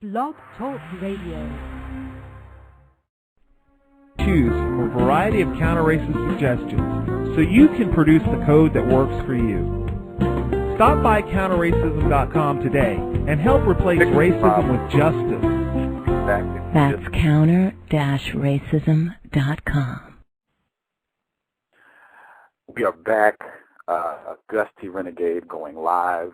Blog Talk Radio. Choose from a variety of counter-racist suggestions so you can produce the code that works for you. Stop by counterracism.com today and help replace racism with justice. That's counter-racism.com. We are back, Gus T Renegade going live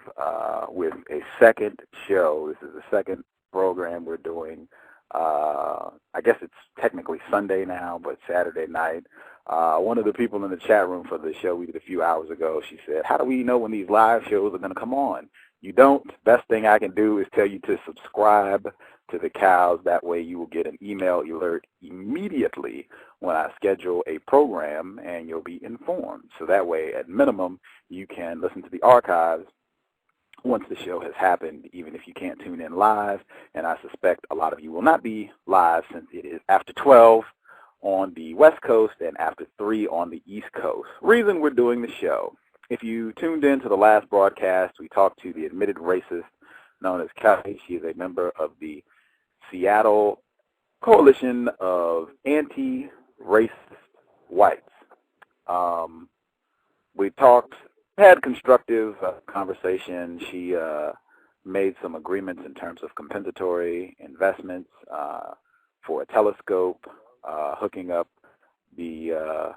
with a second show. This is the second program we're doing. I guess it's technically Sunday now, but Saturday night. One of the people in the chat room for the show we did a few hours ago, she said, how do we know when these live shows are going to come on? You don't. Best thing I can do is tell you to subscribe to the C.O.W.S. That way you will get an email alert immediately when I schedule a program, and you'll be informed. So that way, at minimum, you can listen to the archives once the show has happened, even if you can't tune in live. And I suspect a lot of you will not be live since it is after 12 on the West Coast and after 3 on the East Coast. Reason we're doing the show. If you tuned in to the last broadcast, we talked to the admitted racist known as Kelly. She is a member of the Seattle Coalition of Anti-Racist Whites. We had constructive conversation. She made some agreements in terms of compensatory investments for a telescope, hooking up the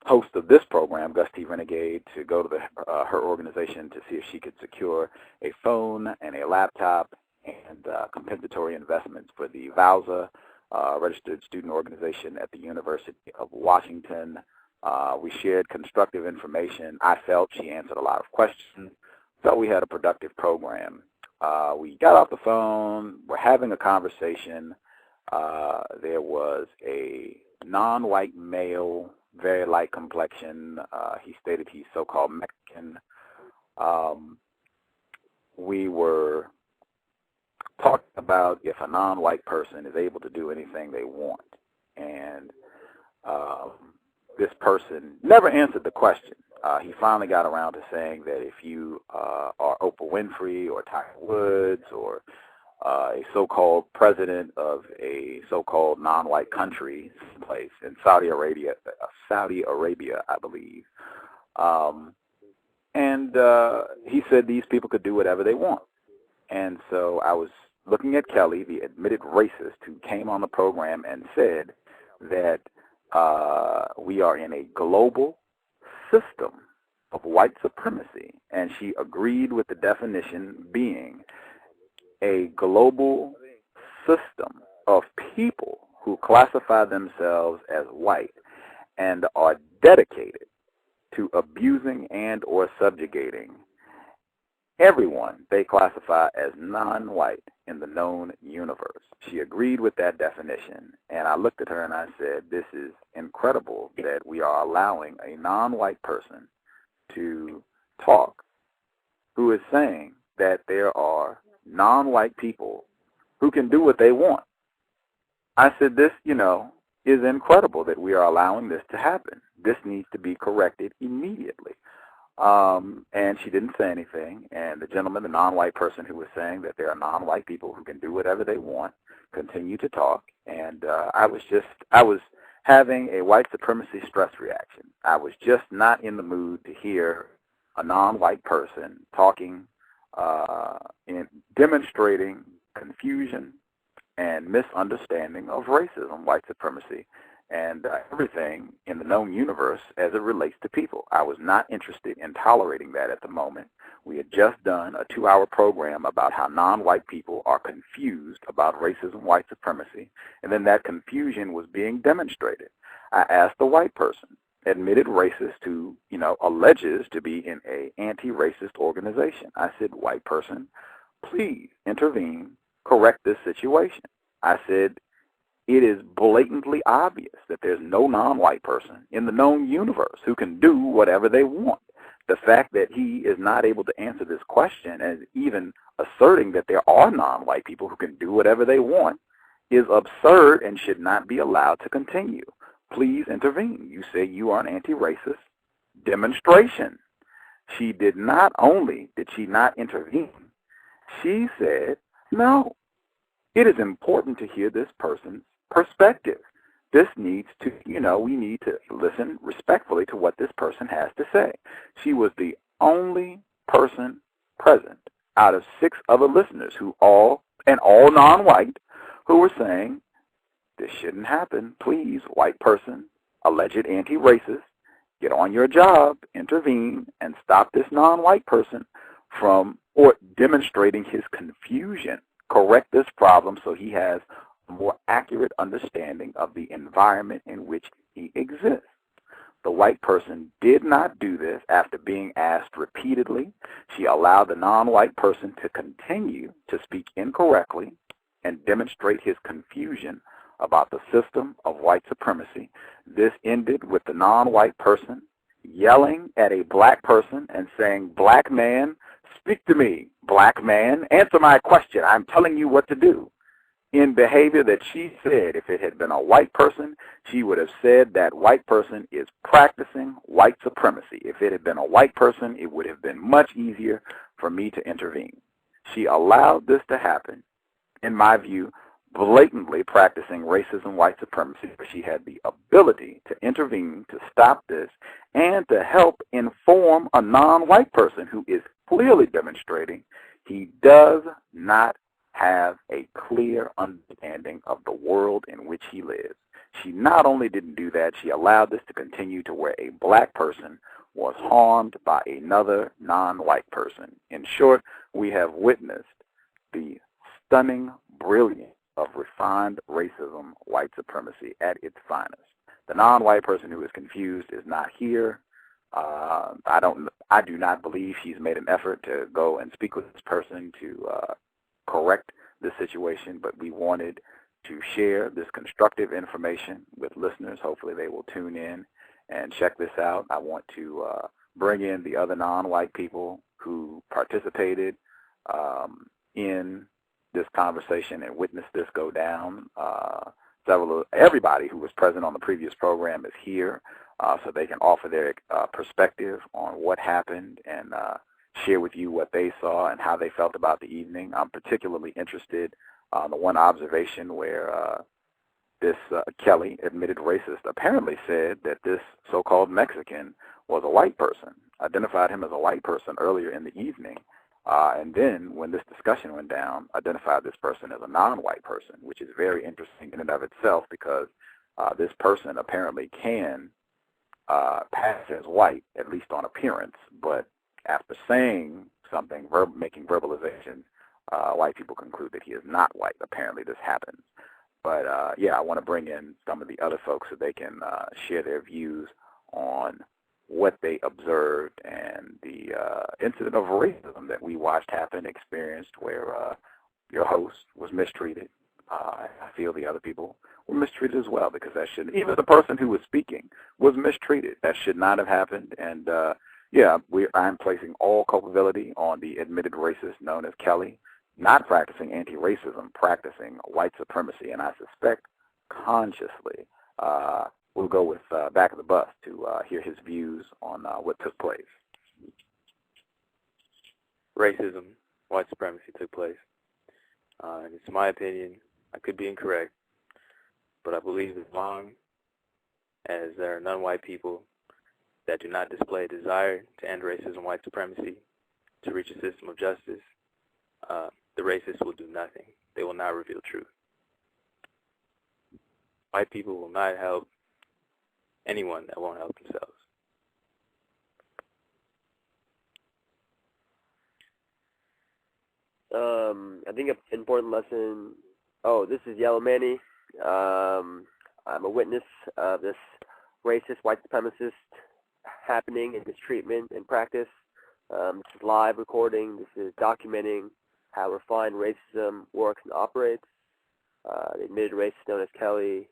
host of this program, Gus T Renegade, to go to her organization to see if she could secure a phone and a laptop and compensatory investments for the VALSA, registered student organization at the University of Washington. We shared constructive information. I felt she answered a lot of questions. Felt we had a productive program. We got off the phone. We're having a conversation. There was a non-white male, very light complexion. He stated he's so-called Mexican. We were talking about if a non-white person is able to do anything they want. And this person never answered the question. He finally got around to saying that if you are Oprah Winfrey or Tiger Woods or a so-called president of a so-called non-white country place in Saudi Arabia, I believe. And he said these people could do whatever they want. And so I was looking at Kelly, the admitted racist, who came on the program and said that we are in a global system of white supremacy. And she agreed with the definition being a global system of people who classify themselves as white and are dedicated to abusing and or subjugating everyone they classify as non-white in the known universe. She agreed with that definition, and I looked at her and I said, this is incredible that we are allowing a non-white person to talk who is saying that there are non-white people who can do what they want. I said, this, is incredible that we are allowing this to happen. This needs to be corrected immediately. And she didn't say anything. And the gentleman, the non-white person who was saying that there are non-white people who can do whatever they want, continued to talk. And I was having a white supremacy stress reaction. I was just not in the mood to hear a non-white person talking in demonstrating confusion and misunderstanding of racism, white supremacy, and everything in the known universe as it relates to people. I was not interested in tolerating that at the moment. We had just done a 2-hour program about how non-white people are confused about racism, white supremacy, and then that confusion was being demonstrated. I asked the white person, admitted racist, who, alleges to be in a anti-racist organization. I said, white person, please intervene, correct this situation. I said, it is blatantly obvious that there's no non-white person in the known universe who can do whatever they want. The fact that he is not able to answer this question and even asserting that there are non-white people who can do whatever they want is absurd and should not be allowed to continue. Please intervene. You say you are an anti-racist. Demonstration. She did not only did she not intervene, she said, no, it is important to hear this person's perspective. This needs to, we need to listen respectfully to what this person has to say. She was the only person present out of 6 other listeners all non-white, who were saying, this shouldn't happen. Please, white person, alleged anti-racist, get on your job, intervene, and stop this non-white person from demonstrating his confusion. Correct this problem so he has a more accurate understanding of the environment in which he exists. The white person did not do this after being asked repeatedly. She allowed the non-white person to continue to speak incorrectly and demonstrate his confusion about the system of white supremacy. This ended with the non-white person yelling at a black person and saying, "Black man, speak to me. Black man, answer my question. I'm telling you what to do." In behavior that she said, if it had been a white person, she would have said that white person is practicing white supremacy. If it had been a white person, it would have been much easier for me to intervene. She allowed this to happen, in my view, blatantly practicing racism, white supremacy. She had the ability to intervene, to stop this, and to help inform a non-white person who is clearly demonstrating he does not have a clear understanding of the world in which he lives. She not only didn't do that, she allowed this to continue to where a black person was harmed by another non-white person. In short, we have witnessed the stunning brilliance of refined racism, white supremacy at its finest. The non-white person who is confused is not here. I do not believe she's made an effort to go and speak with this person to correct this situation, but we wanted to share this constructive information with listeners. Hopefully they will tune in and check this out. I want to bring in the other non-white people who participated in this conversation and witnessed this go down. Everybody who was present on the previous program is here, so they can offer their perspective on what happened and share with you what they saw and how they felt about the evening. I'm particularly interested in the one observation where this Kelly, admitted racist, apparently said that this so-called Mexican was a white person, identified him as a white person earlier in the evening, and then when this discussion went down, identified this person as a non-white person, which is very interesting in and of itself because this person apparently can pass as white, at least on appearance, but after saying something, making verbalizations, white people conclude that he is not white. Apparently this happens. But, I want to bring in some of the other folks so they can share their views on what they observed and the incident of racism that we watched happen, experienced, where your host was mistreated. I feel the other people were mistreated as well because that shouldn't, even the person who was speaking was mistreated. That should not have happened. And, I'm placing all culpability on the admitted racist known as Kelly, not practicing anti-racism, practicing white supremacy. And I suspect consciously we'll go with Back of the Bus to hear his views on what took place. Racism, white supremacy took place. And it's my opinion. I could be incorrect, but I believe as long as there are non-white people that do not display a desire to end racism, white supremacy, to reach a system of justice, the racists will do nothing. They will not reveal truth. White people will not help anyone that won't help themselves. I think an important lesson. Oh, this is Yellow Manny. I'm a witness of this racist white supremacist happening and mistreatment in practice. This is live recording. This is documenting how refined racism works and operates. The admitted racist known as Kelly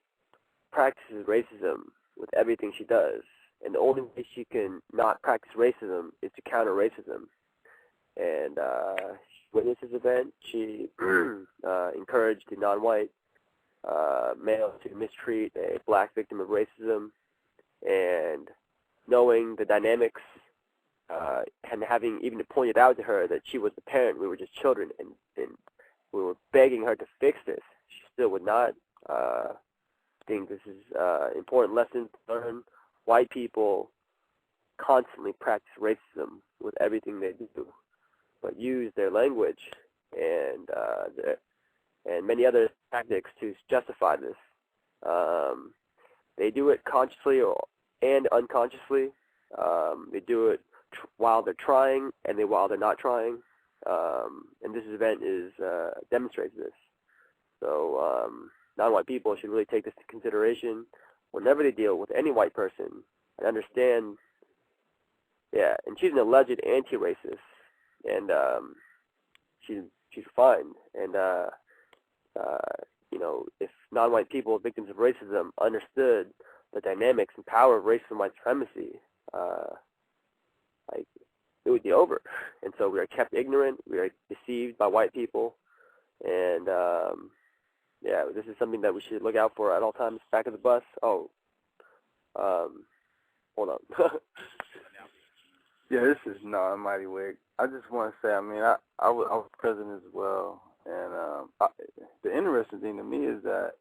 practices racism with everything she does. And the only way she can not practice racism is to counter racism. And she witnessed this event. She encouraged the non-white male to mistreat a black victim of racism. And knowing the dynamics and having even pointed out to her that she was the parent, we were just children, and we were begging her to fix this. She still would not. I think this is important lesson to learn. White people constantly practice racism with everything they do, but use their language and many other tactics to justify this. They do it consciously and unconsciously. They do it while they're trying and while they're not trying. And this event demonstrates this. So non-white people should really take this into consideration whenever they deal with any white person and understand. Yeah, and she's an alleged anti-racist, and she's fine. And if non-white people, victims of racism, understood the dynamics and power of racism and white supremacy, it would be over. And so we are kept ignorant, we are deceived by white people, and this is something that we should look out for at all times. Back of the bus. Hold on. Yeah, this is Mighty Wig. I just want to say, I was present as well, and the interesting thing to me is that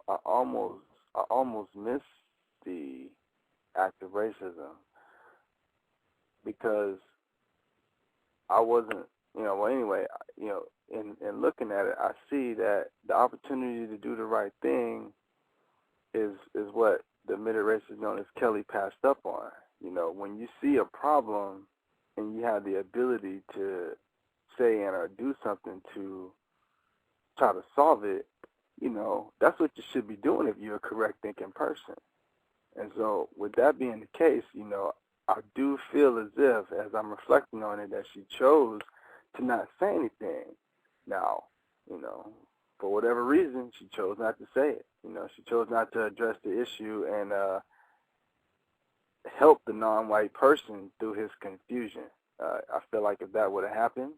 I almost missed the act of racism because I wasn't, in looking at it, I see that the opportunity to do the right thing is what the admitted racist known as Kelly passed up on. When you see a problem and you have the ability to say and or do something to try to solve it, that's what you should be doing if you're a correct thinking person. And so with that being the case, I do feel as if, as I'm reflecting on it, that she chose to not say anything. Now, for whatever reason, she chose not to say it. She chose not to address the issue and help the non-white person through his confusion. I feel like if that would have happened,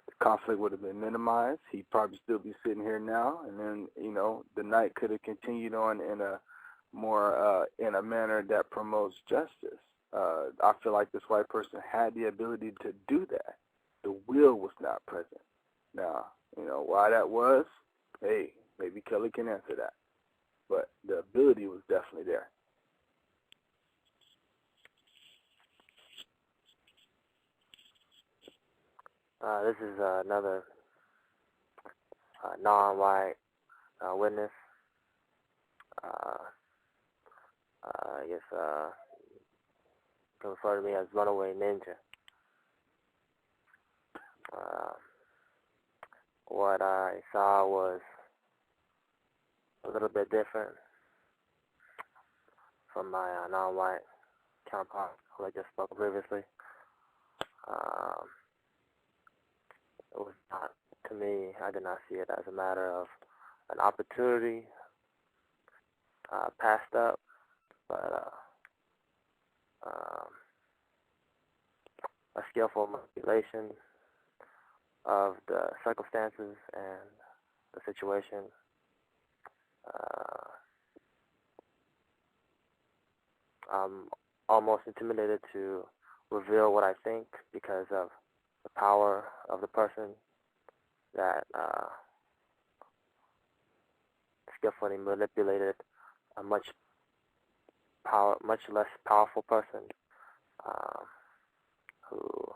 the conflict would have been minimized. He'd probably still be sitting here now, and then, the night could have continued on in a more, in a manner that promotes justice. I feel like this white person had the ability to do that. The will was not present. Now, why that was, hey, maybe Kelly can answer that. But the ability was definitely there. This is another non-white witness. I guess you can refer to me as Runaway Ninja. What I saw was a little bit different from my non-white counterpart who I just spoke previously. It was not, to me, I did not see it as a matter of an opportunity passed up, but a skillful manipulation of the circumstances and the situation. I'm almost intimidated to reveal what I think because of the power of the person that skillfully manipulated a much less powerful person who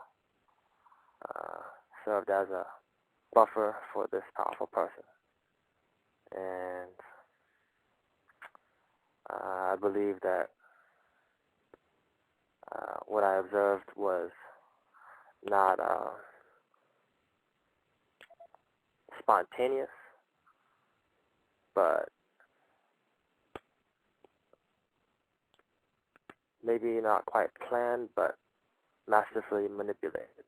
served as a buffer for this powerful person. And I believe that what I observed was not spontaneous, but maybe not quite planned, but masterfully manipulated.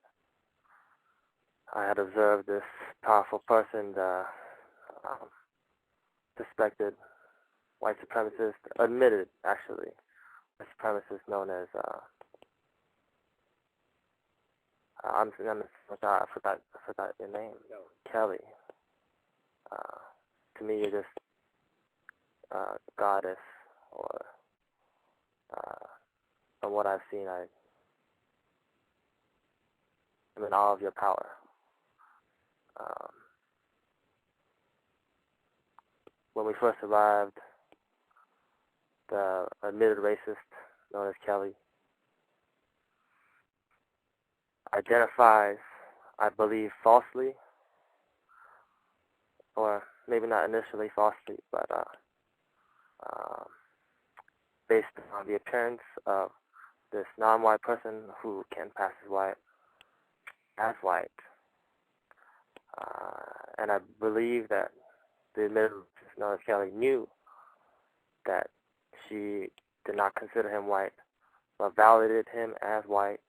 I had observed this powerful person, the suspected white supremacist, admitted actually, white supremacist known as I forgot your name. Kelly. To me, you're just goddess, or from what I've seen, I'm in awe of your power. when we first arrived, the admitted racist known as Kelly identifies, I believe, falsely, or maybe not initially falsely, but based on the appearance of this non-white person who can pass as white, and I believe that the admitted racist known as Kelly knew that she did not consider him white, but validated him as white,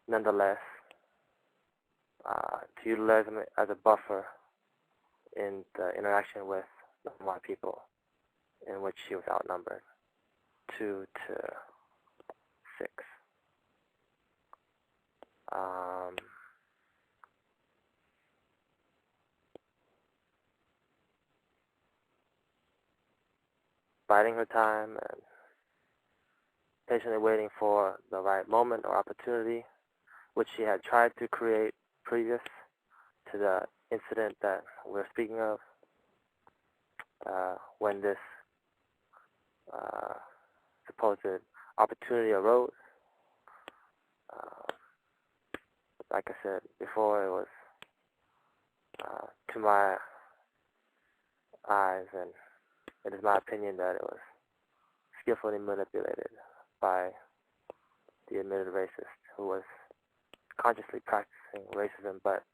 nonetheless, to utilize him as a buffer in the interaction with non-white people, in which she was outnumbered 2 to 6. Biding her time and patiently waiting for the right moment or opportunity, which she had tried to create previous to the incident that we're speaking of, when this supposed opportunity arose. Like I said before, it was to my eyes, and it is my opinion that it was skillfully manipulated by the admitted racist who was consciously practicing racism, but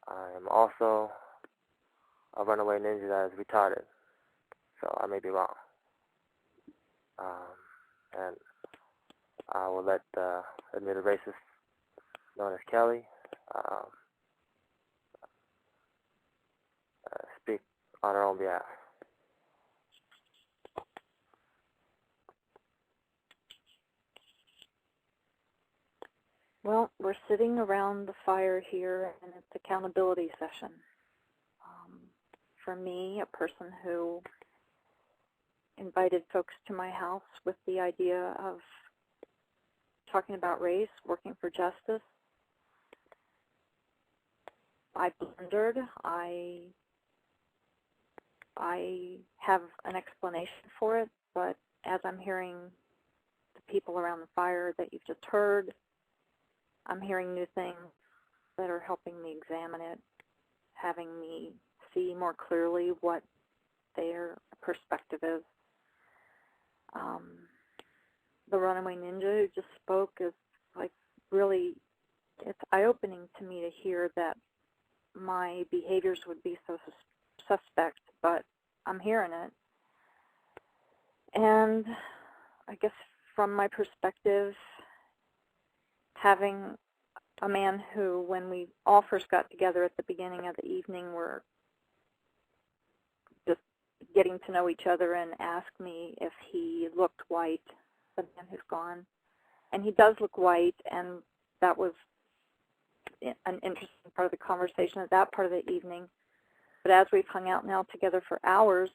I am also a runaway ninja that is retarded, so I may be wrong. And I will let the admitted racist known as Kelly speak on her own behalf. Well, we're sitting around the fire here, and it's accountability session. For me, a person who invited folks to my house with the idea of talking about race, working for justice, I blundered. I have an explanation for it, but as I'm hearing the people around the fire that you've just heard, I'm hearing new things that are helping me examine it, having me see more clearly what their perspective is. The runaway ninja who just spoke is like really, it's eye-opening to me to hear that my behaviors would be so suspect, but I'm hearing it. And I guess from my perspective, having a man who, when we all first got together at the beginning of the evening, were just getting to know each other and asked me if he looked white, the man who's gone. And he does look white, and that was an interesting part of the conversation at that part of the evening. But as we've hung out now together for hours,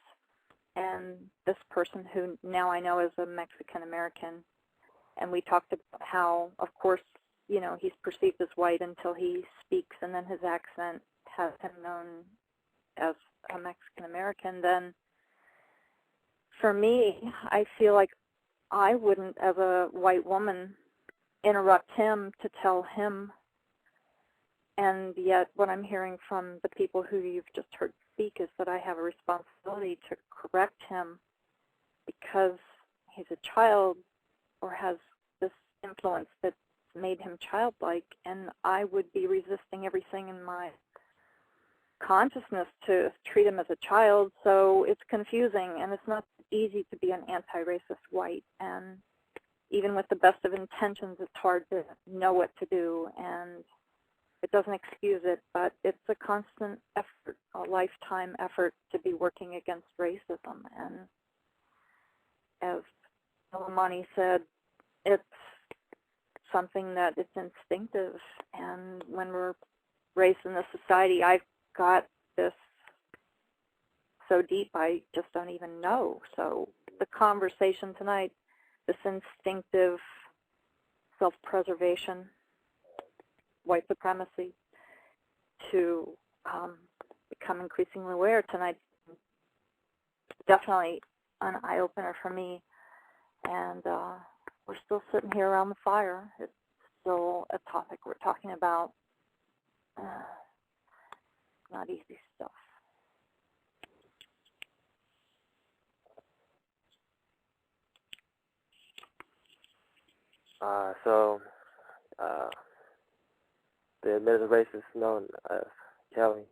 and this person who now I know is a Mexican-American, and we talked about how, of course, you know, he's perceived as white until he speaks, and then his accent has him known as a Mexican-American, then for me, I feel like I wouldn't, as a white woman, interrupt him to tell him. And yet what I'm hearing from the people who you've just heard speak is that I have a responsibility to correct him because he's a child or has this influence that's made him childlike, and I would be resisting everything in my consciousness to treat him as a child. So it's confusing, and it's not easy to be an anti-racist white, and even with the best of intentions, it's hard to know what to do, and it doesn't excuse it, but it's a constant effort, a lifetime effort to be working against racism. And as Elamani said, it's something that it's instinctive, and when we're raised in this society, I've got this so deep I just don't even know. So the conversation tonight, this instinctive self-preservation, white supremacy, to become increasingly aware. Tonight's definitely an eye-opener for me. And we're still sitting here around the fire. It's still a topic we're talking about. Not easy stuff. The admitted racist known as Kelly,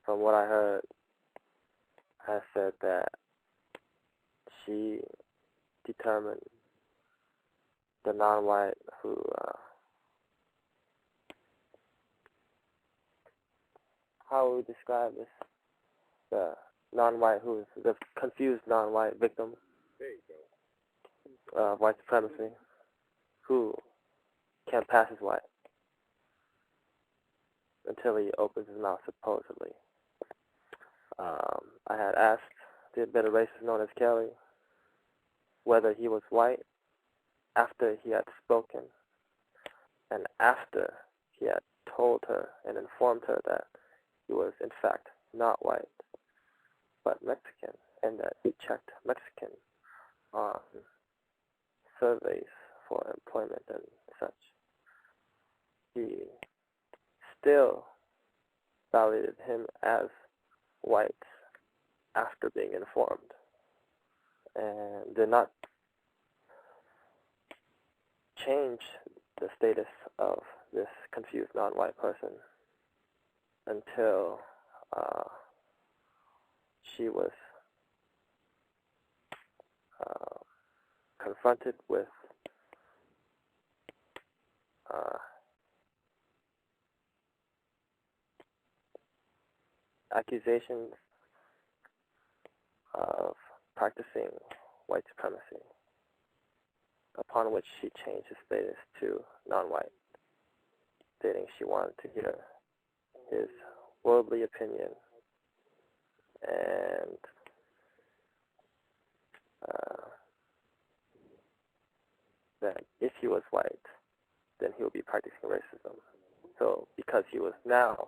from what I heard, has said that she determined the non-white who how would we describe this? The non-white who is the confused non-white victim of white supremacy, who can pass as white until he opens his mouth, supposedly. I had asked the admitted racist known as Kelly whether he was white after he had spoken and after he had told her and informed her that he was in fact not white but Mexican, and that he checked Mexican on surveys for employment and such. He still validated him as white after being informed, and did not change the status of this confused non-white person until she was confronted with accusations of practicing white supremacy, upon which she changed his status to non-white, stating she wanted to hear his worldly opinion and that if he was white, then he would be practicing racism. So because he was now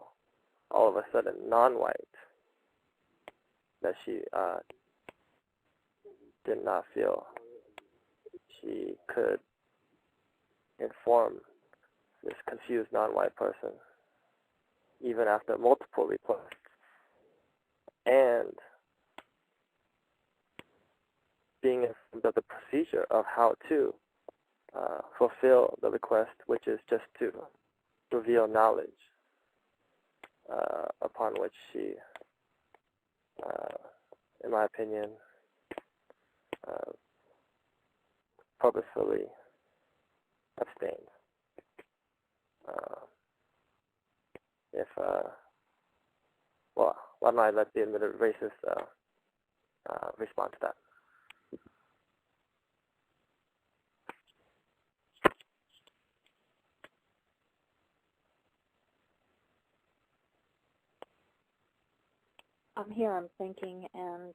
all of a sudden non-white, that she did not feel she could inform this confused non-white person, even after multiple requests, and being informed of the procedure of how to fulfill the request, which is just to reveal knowledge upon which she, in my opinion, purposefully abstained. Well, why don't I let the admitted racist respond to that? I'm here, I'm thinking, and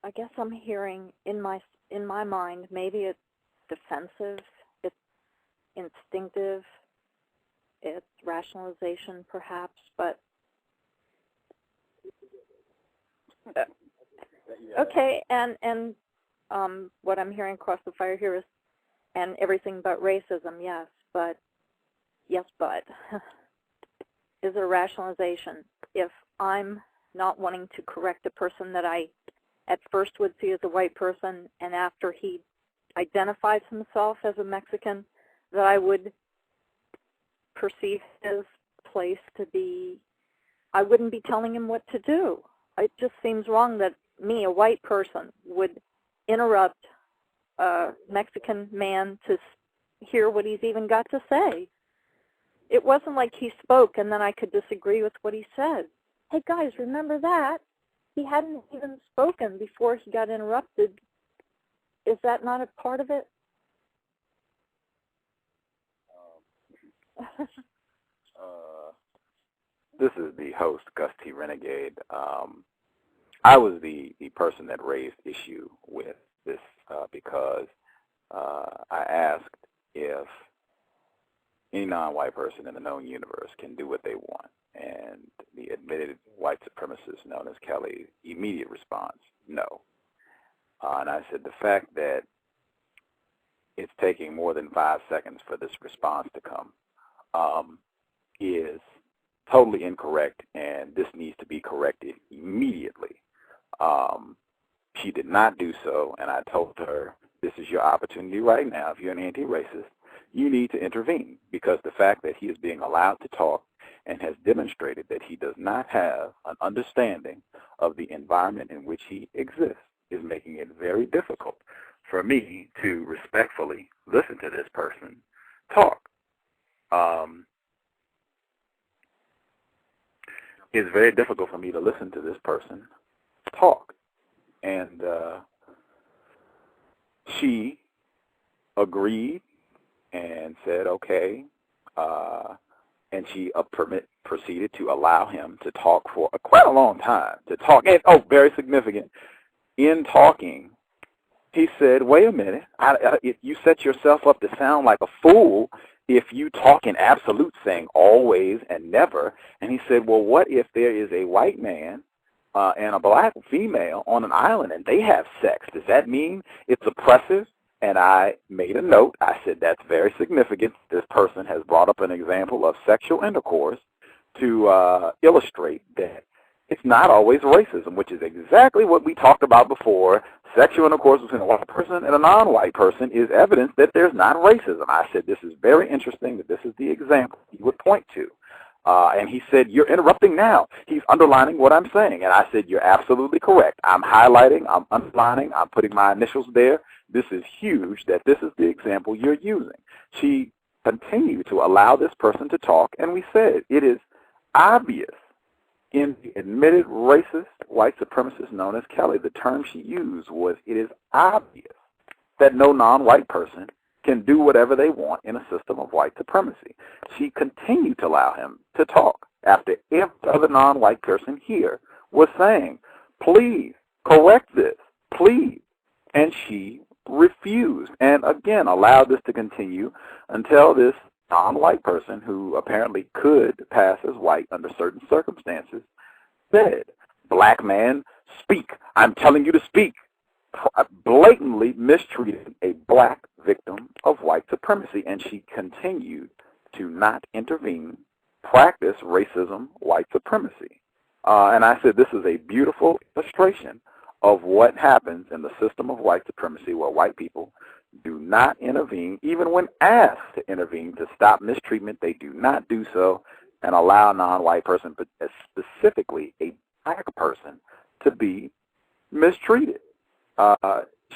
I guess I'm hearing in my mind, maybe it's defensive, it's instinctive, it's rationalization perhaps, but okay, and what I'm hearing across the fire here is, and everything but racism, yes, but is it a rationalization? If I'm not wanting to correct a person that I at first would see as a white person, and after he identifies himself as a Mexican, that I would perceive his place to be, I wouldn't be telling him what to do. It just seems wrong that me, a white person, would interrupt a Mexican man to hear what he's even got to say. It wasn't like he spoke and then I could disagree with what he said. Hey guys, remember that? He hadn't even spoken before he got interrupted. Is that not a part of it? This is the host, Gus T Renegade. I was the person that raised issue with this because I asked if any non-white person in the known universe can do what they want. And the admitted white supremacist known as Kelly, immediate response, no. And I said the fact that it's taking more than 5 seconds for this response to come is totally incorrect, and this needs to be corrected immediately. She did not do so, and I told her, this is your opportunity right now. If you're an anti-racist, you need to intervene, because the fact that he is being allowed to talk and has demonstrated that he does not have an understanding of the environment in which he exists is making it very difficult for me to respectfully listen to this person talk. It's very difficult for me to listen to this person talk. And she agreed and said, okay, and she proceeded to allow him to talk for quite a long time, and, very significant, in talking, he said, wait a minute, you set yourself up to sound like a fool if you talk in absolute, saying always and never. And he said, well, what if there is a white man and a black female on an island and they have sex? Does that mean it's oppressive? And I made a note. I said, that's very significant. This person has brought up an example of sexual intercourse to illustrate that it's not always racism, which is exactly what we talked about before. Sexual intercourse between a white person and a non-white person is evidence that there's not racism. I said, this is very interesting that this is the example he would point to. And he said, you're interrupting now. He's underlining what I'm saying. And I said, you're absolutely correct. I'm highlighting, I'm underlining, I'm putting my initials there. This is huge that this is the example you're using. She continued to allow this person to talk, and we said, it is obvious in the admitted racist white supremacist known as Kelly, the term she used was, it is obvious that no non-white person can do whatever they want in a system of white supremacy. She continued to allow him to talk after every other non-white person here was saying, please correct this, please. And she refused and again allowed this to continue until this non-white person, who apparently could pass as white under certain circumstances, said, black man, speak. I'm telling you to speak. Blatantly mistreated a black victim of white supremacy, and she continued to not intervene, practice racism, white supremacy. And I said, this is a beautiful illustration of what happens in the system of white supremacy, where white people do not intervene. Even when asked to intervene to stop mistreatment, they do not do so and allow a non-white person, but specifically a black person, to be mistreated.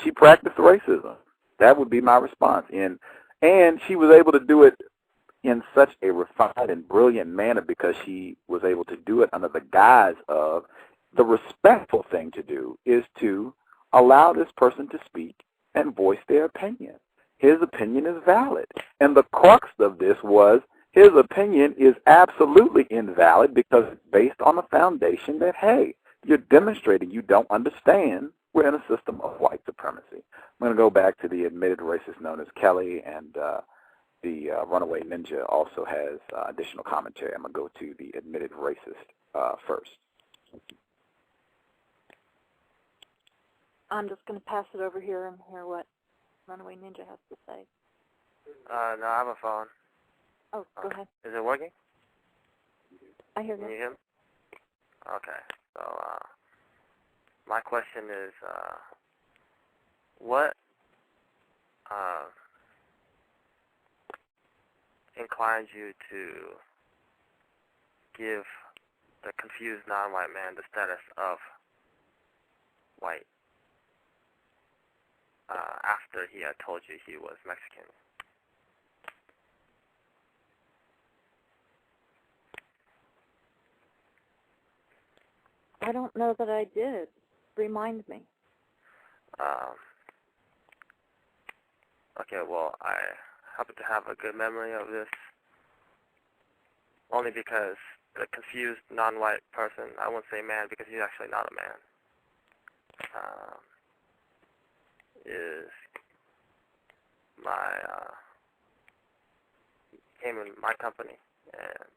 She practiced racism. That would be my response. And she was able to do it in such a refined and brilliant manner because she was able to do it under the guise of the respectful thing to do is to allow this person to speak and voice their opinion. His opinion is valid. And the crux of this was his opinion is absolutely invalid because it's based on the foundation that, hey, you're demonstrating you don't understand we're in a system of white supremacy. I'm going to go back to the admitted racist known as Kelly, and the runaway ninja also has additional commentary. I'm going to go to the admitted racist first. I'm just going to pass it over here and hear what Runaway Ninja has to say. No, I have a phone. Oh, go ahead. Is it working? I hear you. Can you hear me? Okay. So, my question is, what inclines you to give the confused non-white man the status of white after he had told you he was Mexican? I don't know that I did. Remind me. Okay, well, I happen to have a good memory of this only because the confused non-white person, I won't say man because he's actually not a man, came in my company, and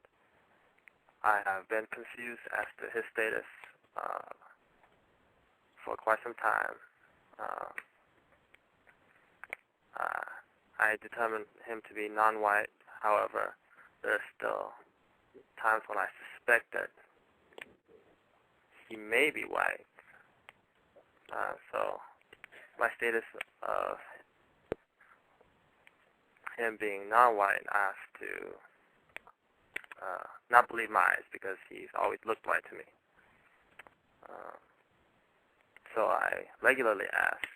I have been confused as to his status for quite some time. I determined him to be non-white. However, there's still times when I suspect that he may be white. So my status of him being non-white, I have to not believe my eyes because he's always looked white to me. So I regularly ask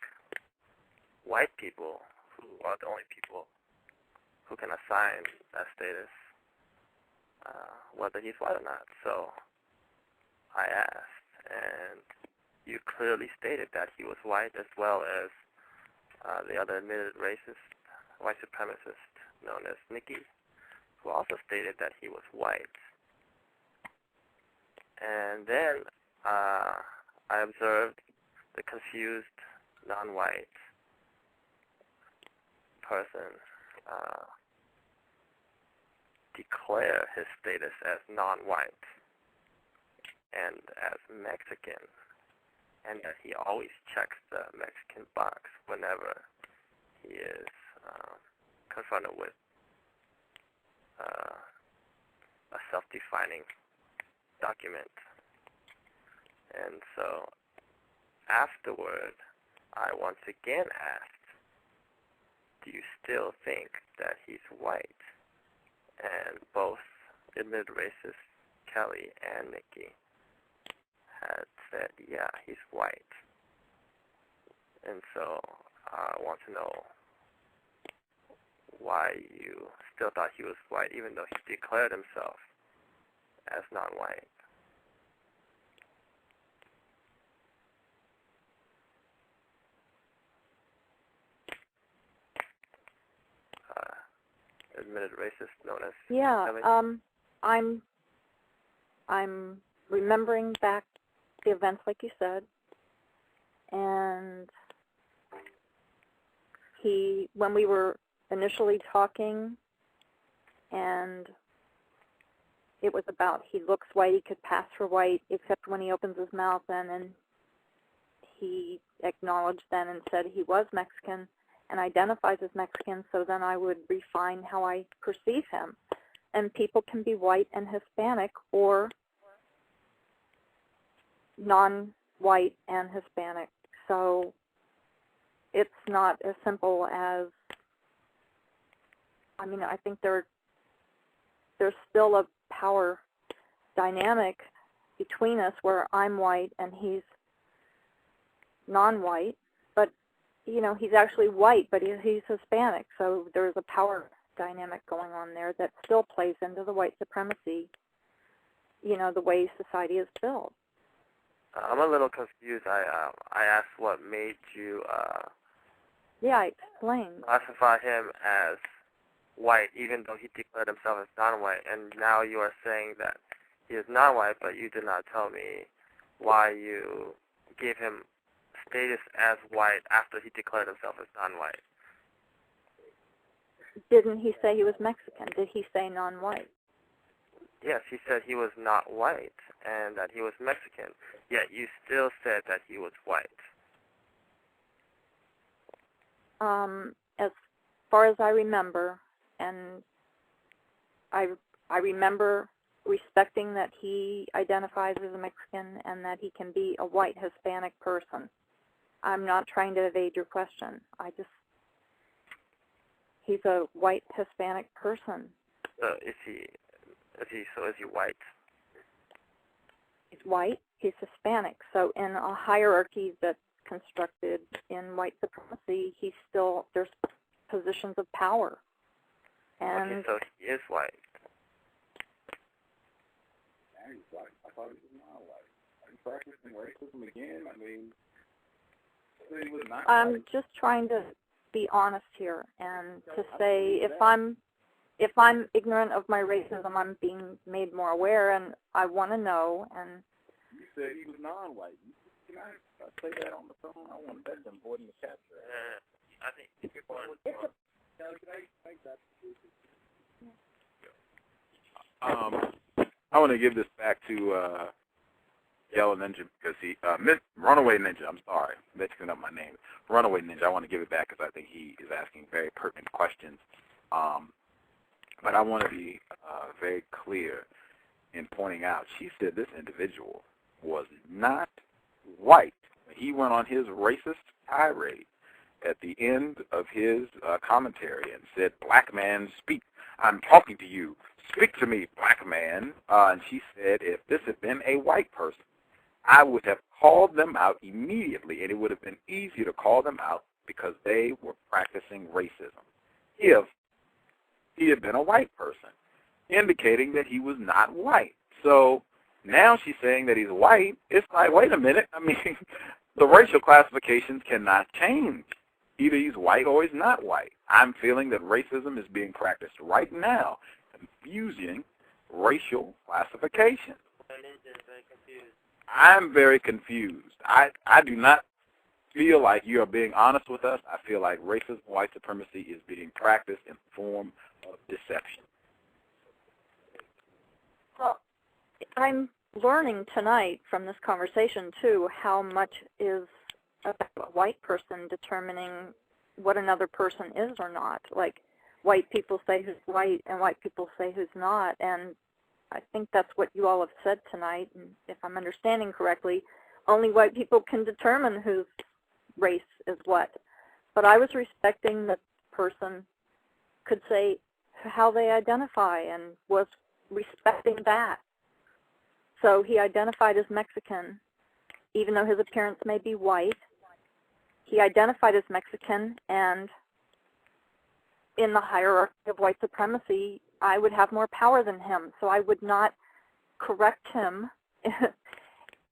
white people, who are the only people who can assign that status, whether he's white or not. So I asked, and you clearly stated that he was white, as well as the other admitted racist, white supremacist known as Nikki, who also stated that he was white. And then I observed the confused non-white person declare his status as non-white and as Mexican, and that he always checks the Mexican box whenever he is confronted with a self-defining document. And so afterward, I once again asked, do you still think that he's white? And both admitted racists, Kelly and Nikki, had said, yeah, he's white. And so I want to know why you still thought he was white, even though he declared himself as non-white. Admitted racist known as Kelly. I'm remembering back the events like you said, and when we were initially talking, and it was about he looks white, he could pass for white, except when he opens his mouth, and he acknowledged then and said he was Mexican and identifies as Mexican, so then I would refine how I perceive him. And people can be white and Hispanic, or non-white and Hispanic. So it's not as simple as, I think there's still a power dynamic between us where I'm white and he's non-white, but he's actually white, but he's Hispanic, so there's a power dynamic going on there that still plays into the white supremacy, the way society is built. I'm a little confused. I asked what made you explain. Classify him as white, even though he declared himself as non-white, and now you are saying that he is non-white, but you did not tell me why you gave him status as white after he declared himself as non-white. Didn't he say he was Mexican? Did he say non-white? Yes, he said he was not white and that he was Mexican, yet you still said that he was white. As far as I remember, and I remember respecting that he identifies as a Mexican and that he can be a white Hispanic person. I'm not trying to evade your question. He's a white Hispanic person. So is he white? He's white. He's Hispanic. So in a hierarchy that's constructed in white supremacy, there's positions of power. And okay, so he is white. Yeah, he's white. I thought he was not white. Are you practicing racism again? He was not I'm white. just trying to be honest here and to say if I'm if I'm ignorant of my racism, I'm being made more aware, and I want to know. And you said he was non-white. Can I say that on the phone? I want that important to capture. I think you're going. I want to give this back to Yellow Ninja because Runaway Ninja. I'm sorry, mixing up my name. Runaway Ninja. I want to give it back because I think he is asking very pertinent questions. But I want to be very clear in pointing out. She said this individual was not white. He went on his racist tirade at the end of his commentary and said, "Black man, speak. I'm talking to you. Speak to me, black man." And she said, if this had been a white person, I would have called them out immediately, and it would have been easy to call them out because they were practicing racism. If he had been a white person, indicating that he was not white. So now she's saying that he's white. It's like, wait a minute. I mean, the racial classifications cannot change. Either he's white or he's not white. I'm feeling that racism is being practiced right now, confusing racial classifications. I'm very confused. I do not feel like you are being honest with us. I feel like racism, white supremacy is being practiced in the form of deception. Well, I'm learning tonight from this conversation, too, how much is about a white person determining what another person is or not. Like, white people say who's white and white people say who's not, and I think that's what you all have said tonight, and if I'm understanding correctly, only white people can determine whose race is what. But I was respecting that the person could say how they identify and was respecting that. So he identified as Mexican, even though his appearance may be white. He identified as Mexican, and in the hierarchy of white supremacy, I would have more power than him, so I would not correct him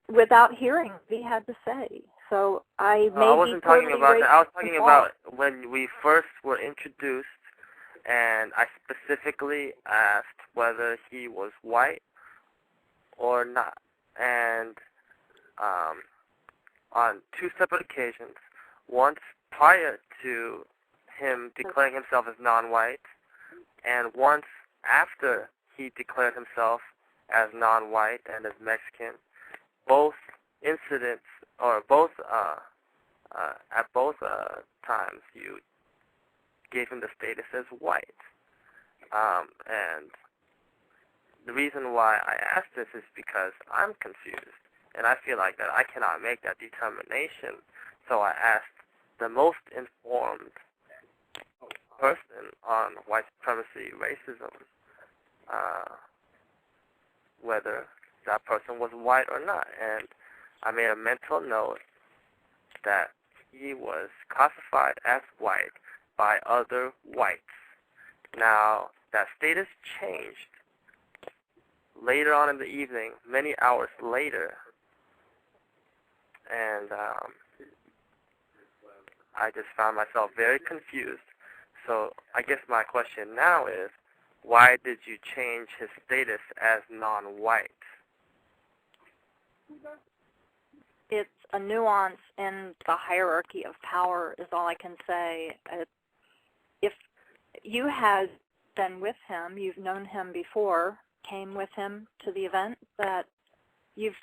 without hearing what he had to say. So I wasn't talking about that. I was talking about when we first were introduced, and I specifically asked whether he was white or not. And on two separate occasions, once prior to him declaring himself as non-white, and once after he declared himself as non-white and as Mexican, both incidents, or both, at both times, you gave him the status as white. And the reason why I asked this is because I'm confused, and I feel like that I cannot make that determination. So I asked the most informed person on white supremacy, racism, whether that person was white or not. And I made a mental note that he was classified as white by other whites. Now, that status changed later on in the evening, many hours later, and I just found myself very confused. So I guess my question now is, why did you change his status as non-white? It's a nuance in the hierarchy of power is all I can say. If you had been with him, you've known him before, came with him to the event, that you've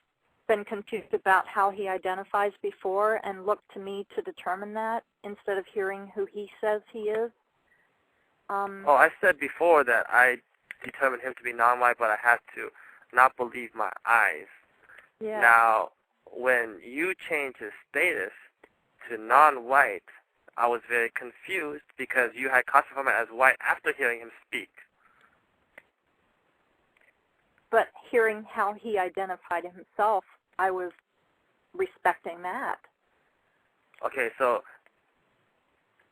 been confused about how he identifies before and looked to me to determine that instead of hearing who he says he is. I said before that I determined him to be non-white, but I had to not believe my eyes. Yeah. Now, when you changed his status to non-white, I was very confused because you had classified him as white after hearing him speak. But hearing how he identified himself, I was respecting that. Okay, so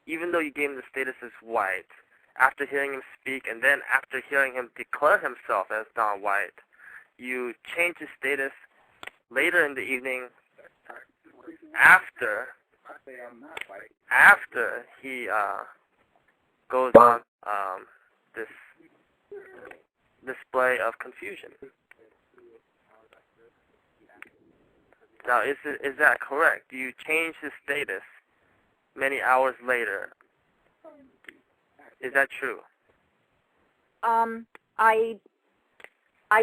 even though you gave him the status as white, after hearing him speak and then after hearing him declare himself as non-white, you changed his status later in the evening after he goes on this display of confusion. Now, is that correct? Do you change his status many hours later? Is that true? I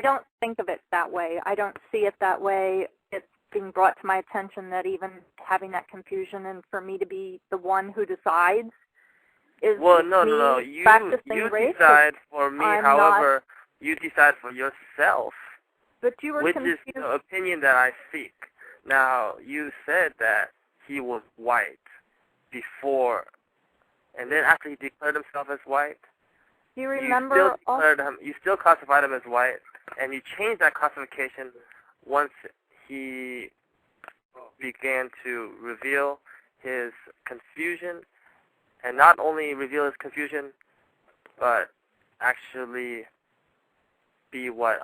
don't think of it that way. I don't see it that way. It's being brought to my attention that even having that confusion and for me to be the one who decides is no. You decide for me. However, you decide for yourself. But you were which confused. is the opinion that I seek. Now, you said that he was white before, and then after he declared himself as white, do you remember? You still classified him as white, and you changed that classification once he began to reveal his confusion, and not only reveal his confusion, but actually be what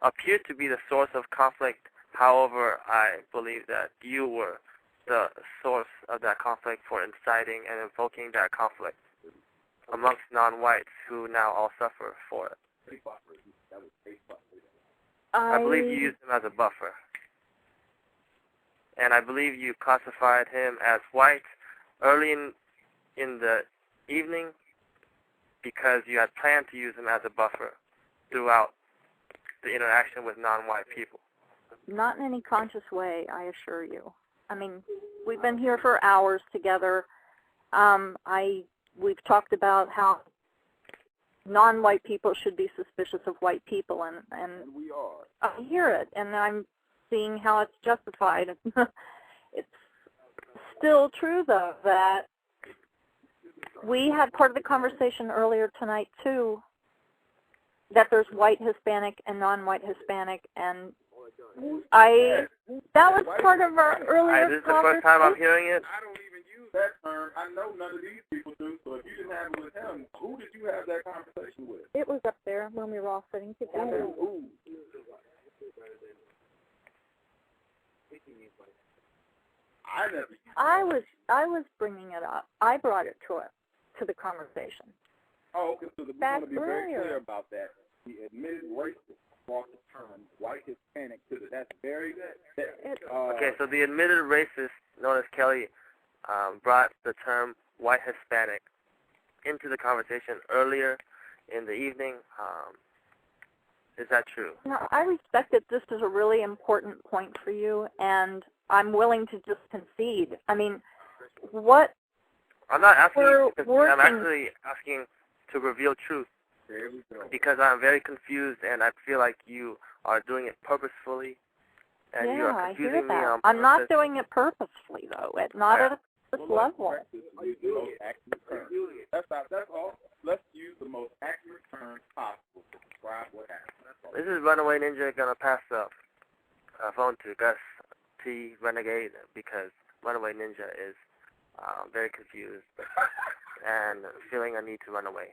appeared to be the source of conflict. However, I believe that you were the source of that conflict for inciting and invoking that conflict amongst non-whites who now all suffer for it. I believe you used him as a buffer. And I believe you classified him as white early in the evening because you had planned to use him as a buffer throughout the interaction with non-white people. Not in any conscious way, I assure you. I mean, we've been here for hours together. We've talked about how non-white people should be suspicious of white people, and we are. I hear it, and I'm seeing how it's justified. It's still true, though, that we had part of the conversation earlier tonight, too, that there's white Hispanic and non-white Hispanic, and that was part of our earlier This is the first time I'm hearing it. I don't even use that term. I know none of these people do, so if you didn't have it with him, who did you have that conversation with? It was up there when we were all sitting together. Ooh. I was bringing it up. I brought it to the conversation. Oh, okay. So we want to be very clear about that. The admitted racist brought the term white Hispanic to the. That's very good. Okay, so the admitted racist, known as Kelly, brought the term white Hispanic into the conversation earlier in the evening. Is that true? No, I respect that this is a really important point for you, and I'm willing to just concede. I mean, what? I'm not asking you to concede. I'm actually asking to reveal truth because I'm very confused, and I feel like you are doing it purposefully, and you are confusing me on purpose. I'm not doing it purposefully, though. Not at this level. That's all. Let's use the most accurate terms possible to describe what happened. That's all. This is Runaway Ninja going to pass the phone to Gus T Renegade because Runaway Ninja is very confused and feeling a need to run away.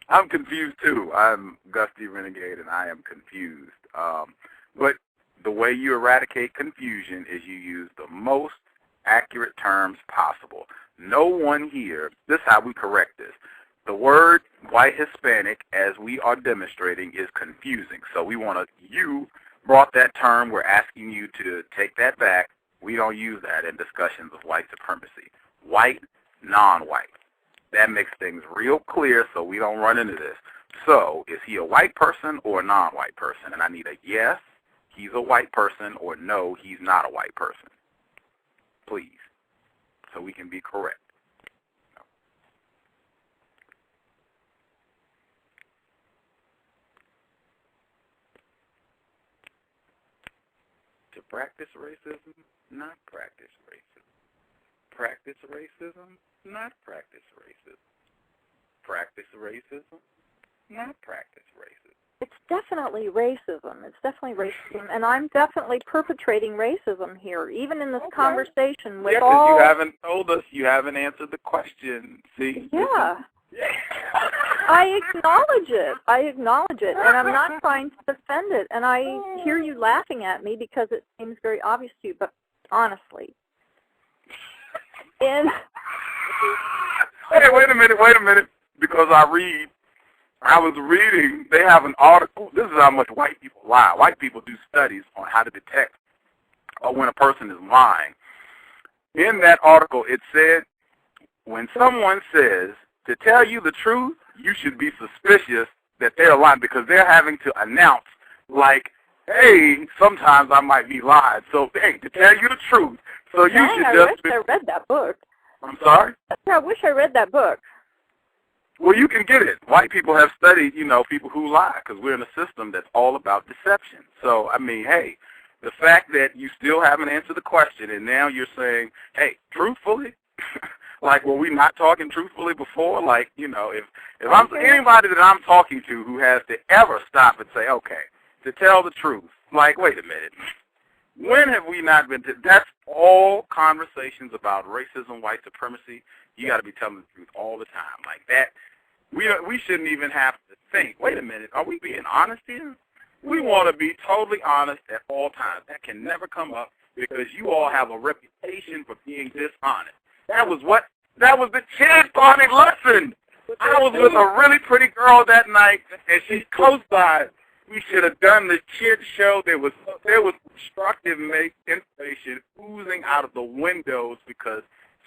I'm confused too. I'm Gus T Renegade, and I am confused. But the way you eradicate confusion is you use the most accurate terms possible. No one here, this is how we correct this. The word white Hispanic, as we are demonstrating, is confusing. So you brought that term. We're asking you to take that back. We don't use that in discussions of white supremacy. White, non-white. That makes things real clear so we don't run into this. So is he a white person or a non-white person? And I need a yes, he's a white person, or no, he's not a white person. Please, so we can be correct. To practice racism, not practice racism. Practice racism, not practice racism. Practice racism, not practice racism. It's definitely racism. It's definitely racism, and I'm definitely perpetrating racism here, even in this conversation with all. You haven't told us. You haven't answered the question. See? Yeah. I acknowledge it, and I'm not trying to defend it. And I hear you laughing at me because it seems very obvious to you. But honestly, Hey, wait a minute, because I was reading, they have an article. This is how much white people lie. White people do studies on how to detect when a person is lying. In that article, it said, when someone says, to tell you the truth, you should be suspicious that they're lying because they're having to announce, like, hey, sometimes I might be lying. So, hey, to tell you the truth, so you should I just... wish I read that book. I'm sorry? I wish I read that book. Well, you can get it. White people have studied, people who lie because we're in a system that's all about deception. So, I mean, hey, the fact that you still haven't answered the question and now you're saying, hey, truthfully, like, were we not talking truthfully before? Like, if I'm anybody that I'm talking to who has to ever stop and say, okay, to tell the truth, like, wait a minute, when have we not been, that's all conversations about racism, white supremacy. You got to be telling the truth all the time. Like that, we shouldn't even have to think, wait a minute, are we being honest here? We want to be totally honest at all times. That can never come up because you all have a reputation for being dishonest. That was the kid party lesson. I was with a really pretty girl that night, and she co-signed. We should have done the kid show. There was constructive information oozing out of the windows because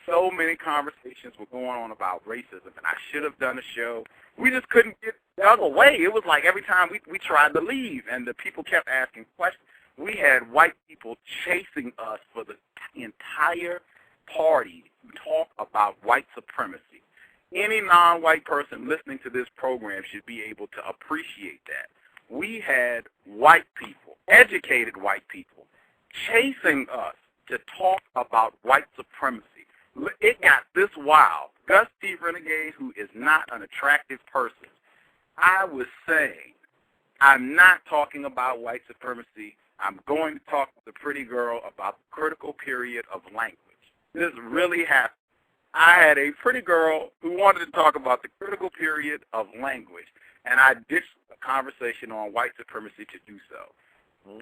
so many conversations were going on about racism, and I should have done a show. We just couldn't get the other way. It was like every time we tried to leave, and the people kept asking questions. We had white people chasing us for the entire party to talk about white supremacy. Any non-white person listening to this program should be able to appreciate that. We had white people, educated white people, chasing us to talk about white supremacy. It got this wild. Gus T Renegade, who is not an attractive person, I was saying, I'm not talking about white supremacy. I'm going to talk to the pretty girl about the critical period of language. This really happened. I had a pretty girl who wanted to talk about the critical period of language, and I ditched a conversation on white supremacy to do so.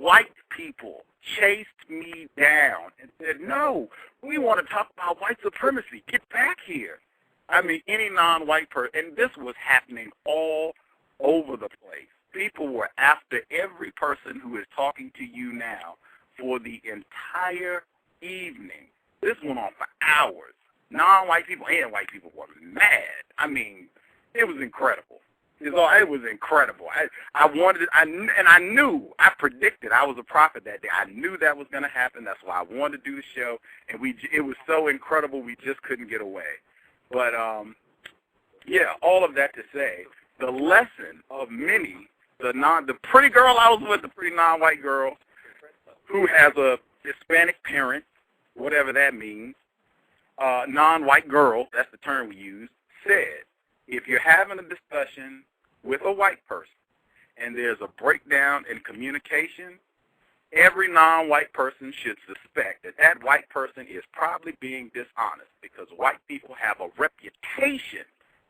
White people chased me down and said, no, we want to talk about white supremacy. Get back here. I mean, any non-white person, and this was happening all over the place. People were after every person who is talking to you now for the entire evening. This went on for hours. Non-white people and white people were mad. I mean, it was incredible. It was incredible. I knew, I predicted, I was a prophet that day. I knew that was going to happen. That's why I wanted to do the show, and it was so incredible we just couldn't get away. But, yeah, all of that to say, the lesson of many, the pretty girl I was with, the pretty non-white girl, who has a Hispanic parent, whatever that means, non-white girl, that's the term we use, said, if you're having a discussion with a white person and there's a breakdown in communication, every non-white person should suspect that that white person is probably being dishonest because white people have a reputation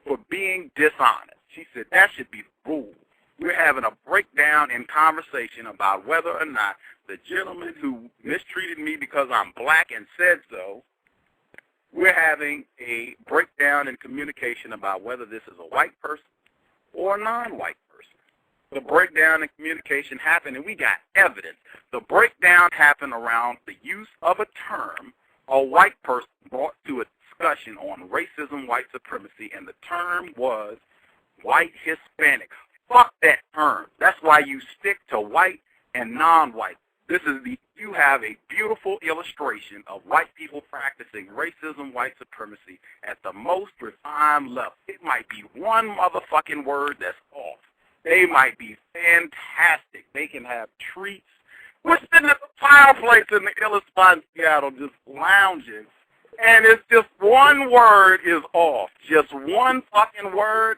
for being dishonest. She said that should be the rule. We're having a breakdown in conversation about whether or not the gentleman who mistreated me because I'm black and said so, we're having a breakdown in communication about whether this is a white person or a non-white person. The breakdown in communication happened, and we got evidence. The breakdown happened around the use of a term a white person brought to a discussion on racism, white supremacy, and the term was white Hispanic. Fuck that term. That's why you stick to white and non-white. You have a beautiful illustration of white people practicing racism, white supremacy at the most refined level. It might be one motherfucking word that's off. They might be fantastic. They can have treats. We're sitting at the fireplace in the illest spot in Seattle just lounging, and it's just one word is off. Just one fucking word.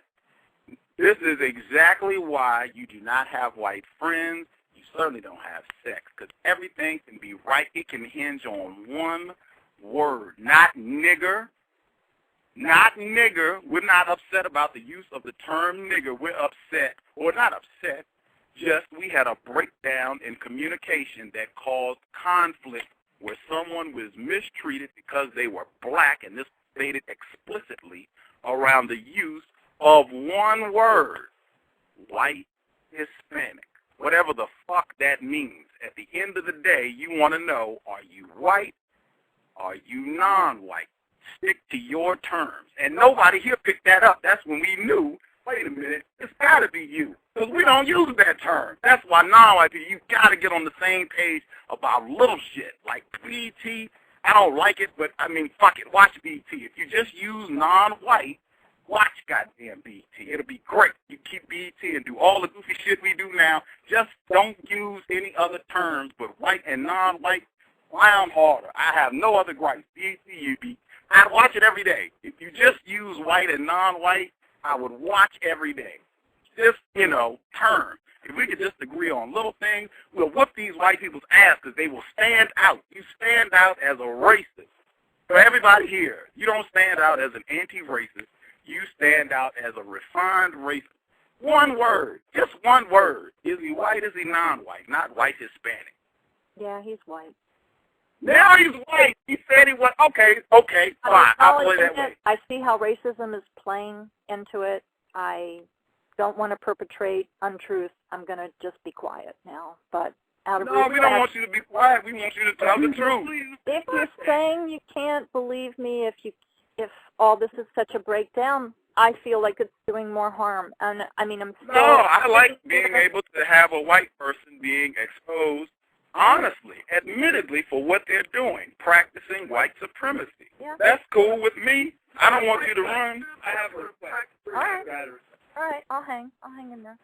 This is exactly why you do not have white friends. You certainly don't have sex, because everything can be right. It can hinge on one word. Not nigger. Not nigger. We're not upset about the use of the term nigger. We're upset, or not upset, just we had a breakdown in communication that caused conflict where someone was mistreated because they were black, and this stated explicitly around the use of one word, white Hispanic. Whatever the fuck that means. At the end of the day, you want to know, are you white? Are you non-white? Stick to your terms. And nobody here picked that up. That's when we knew, wait a minute, it's got to be you. Because we don't use that term. That's why non-white people, you got to get on the same page about little shit. Like BET, I don't like it, but, I mean, fuck it, watch BET. If you just use non-white, watch goddamn BET. It'll be great. You keep BET and do all the goofy shit we do now. Just don't use any other terms but white and non-white. Clown harder. I have no other gripes. BET, I'd watch it every day. If you just use white and non-white, I would watch every day. Just, term. If we could just agree on little things, we'll whoop these white people's ass because they will stand out. You stand out as a racist. For everybody here, you don't stand out as an anti-racist. You stand out as a refined racist. One word, just one word. Is he white? Is he non-white? Not white Hispanic. Yeah, he's white. Now he's white. He said he was. Okay, fine. I'll play that way. I see how racism is playing into it. I don't want to perpetrate untruths. I'm going to just be quiet now. But out of respect, we don't want you to be quiet. We want you to tell the truth. If you're saying you can't believe me, if all this is such a breakdown, I feel like it's doing more harm. And I mean, I'm still. No, I like being able to have a white person being exposed. Honestly, admittedly, for what they're doing, practicing white supremacy. Yeah. That's cool with me. I don't want you to run. I have a request. All right, I'll hang in there.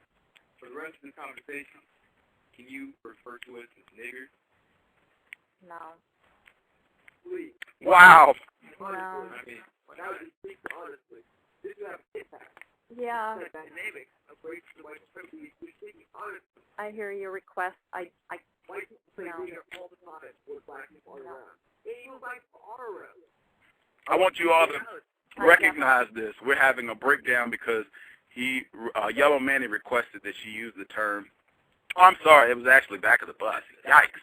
For the rest of the conversation, can you refer to us as niggers? No. Please. Wow. No. I mean, now that you speak honestly, this is have an impact. Yeah. The dynamic of race and white supremacy, we speak honestly. I hear your request. White people say we are all the time with black people all around. Even white people are around. I want you all to recognize this. We're having a breakdown because Yellow Manny requested that she use the term. Oh, I'm sorry. It was actually back of the bus. Yikes.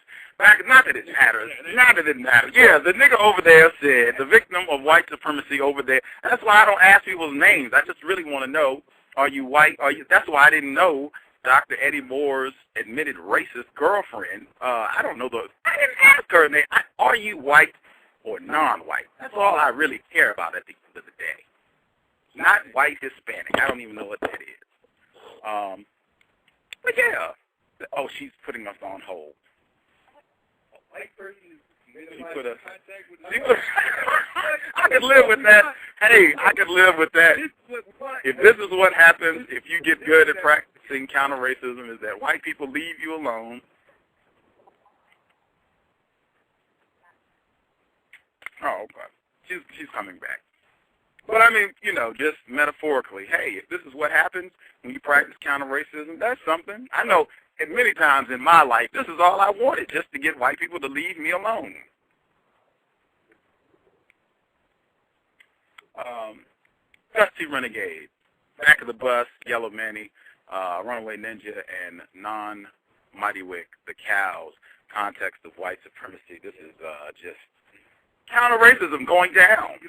Not that it matters. Not that it matters. Yeah, the nigga over there said, the victim of white supremacy over there. That's why I don't ask people's names. I just really want to know, are you white? That's why I didn't know Dr. Eddie Moore's admitted racist girlfriend. I don't know I didn't ask her name. Are you white or non-white? That's all I really care about at the end of the day. Not white Hispanic. I don't even know what that is. But yeah. Oh, she's putting us on hold. White person I could live with that. Hey, I could live with that. If this is what happens, if you get good at practicing counter-racism, is that white people leave you alone. Oh, okay. She's coming back. But I mean, just metaphorically, hey, if this is what happens when you practice counter-racism, that's something. I know many times in my life, this is all I wanted, just to get white people to leave me alone. Gus T Renegade, Back of the Bus, Yellow Manny, Runaway Ninja, and Non-Mighty Wick, the cows, context of white supremacy. This is just counter-racism going down.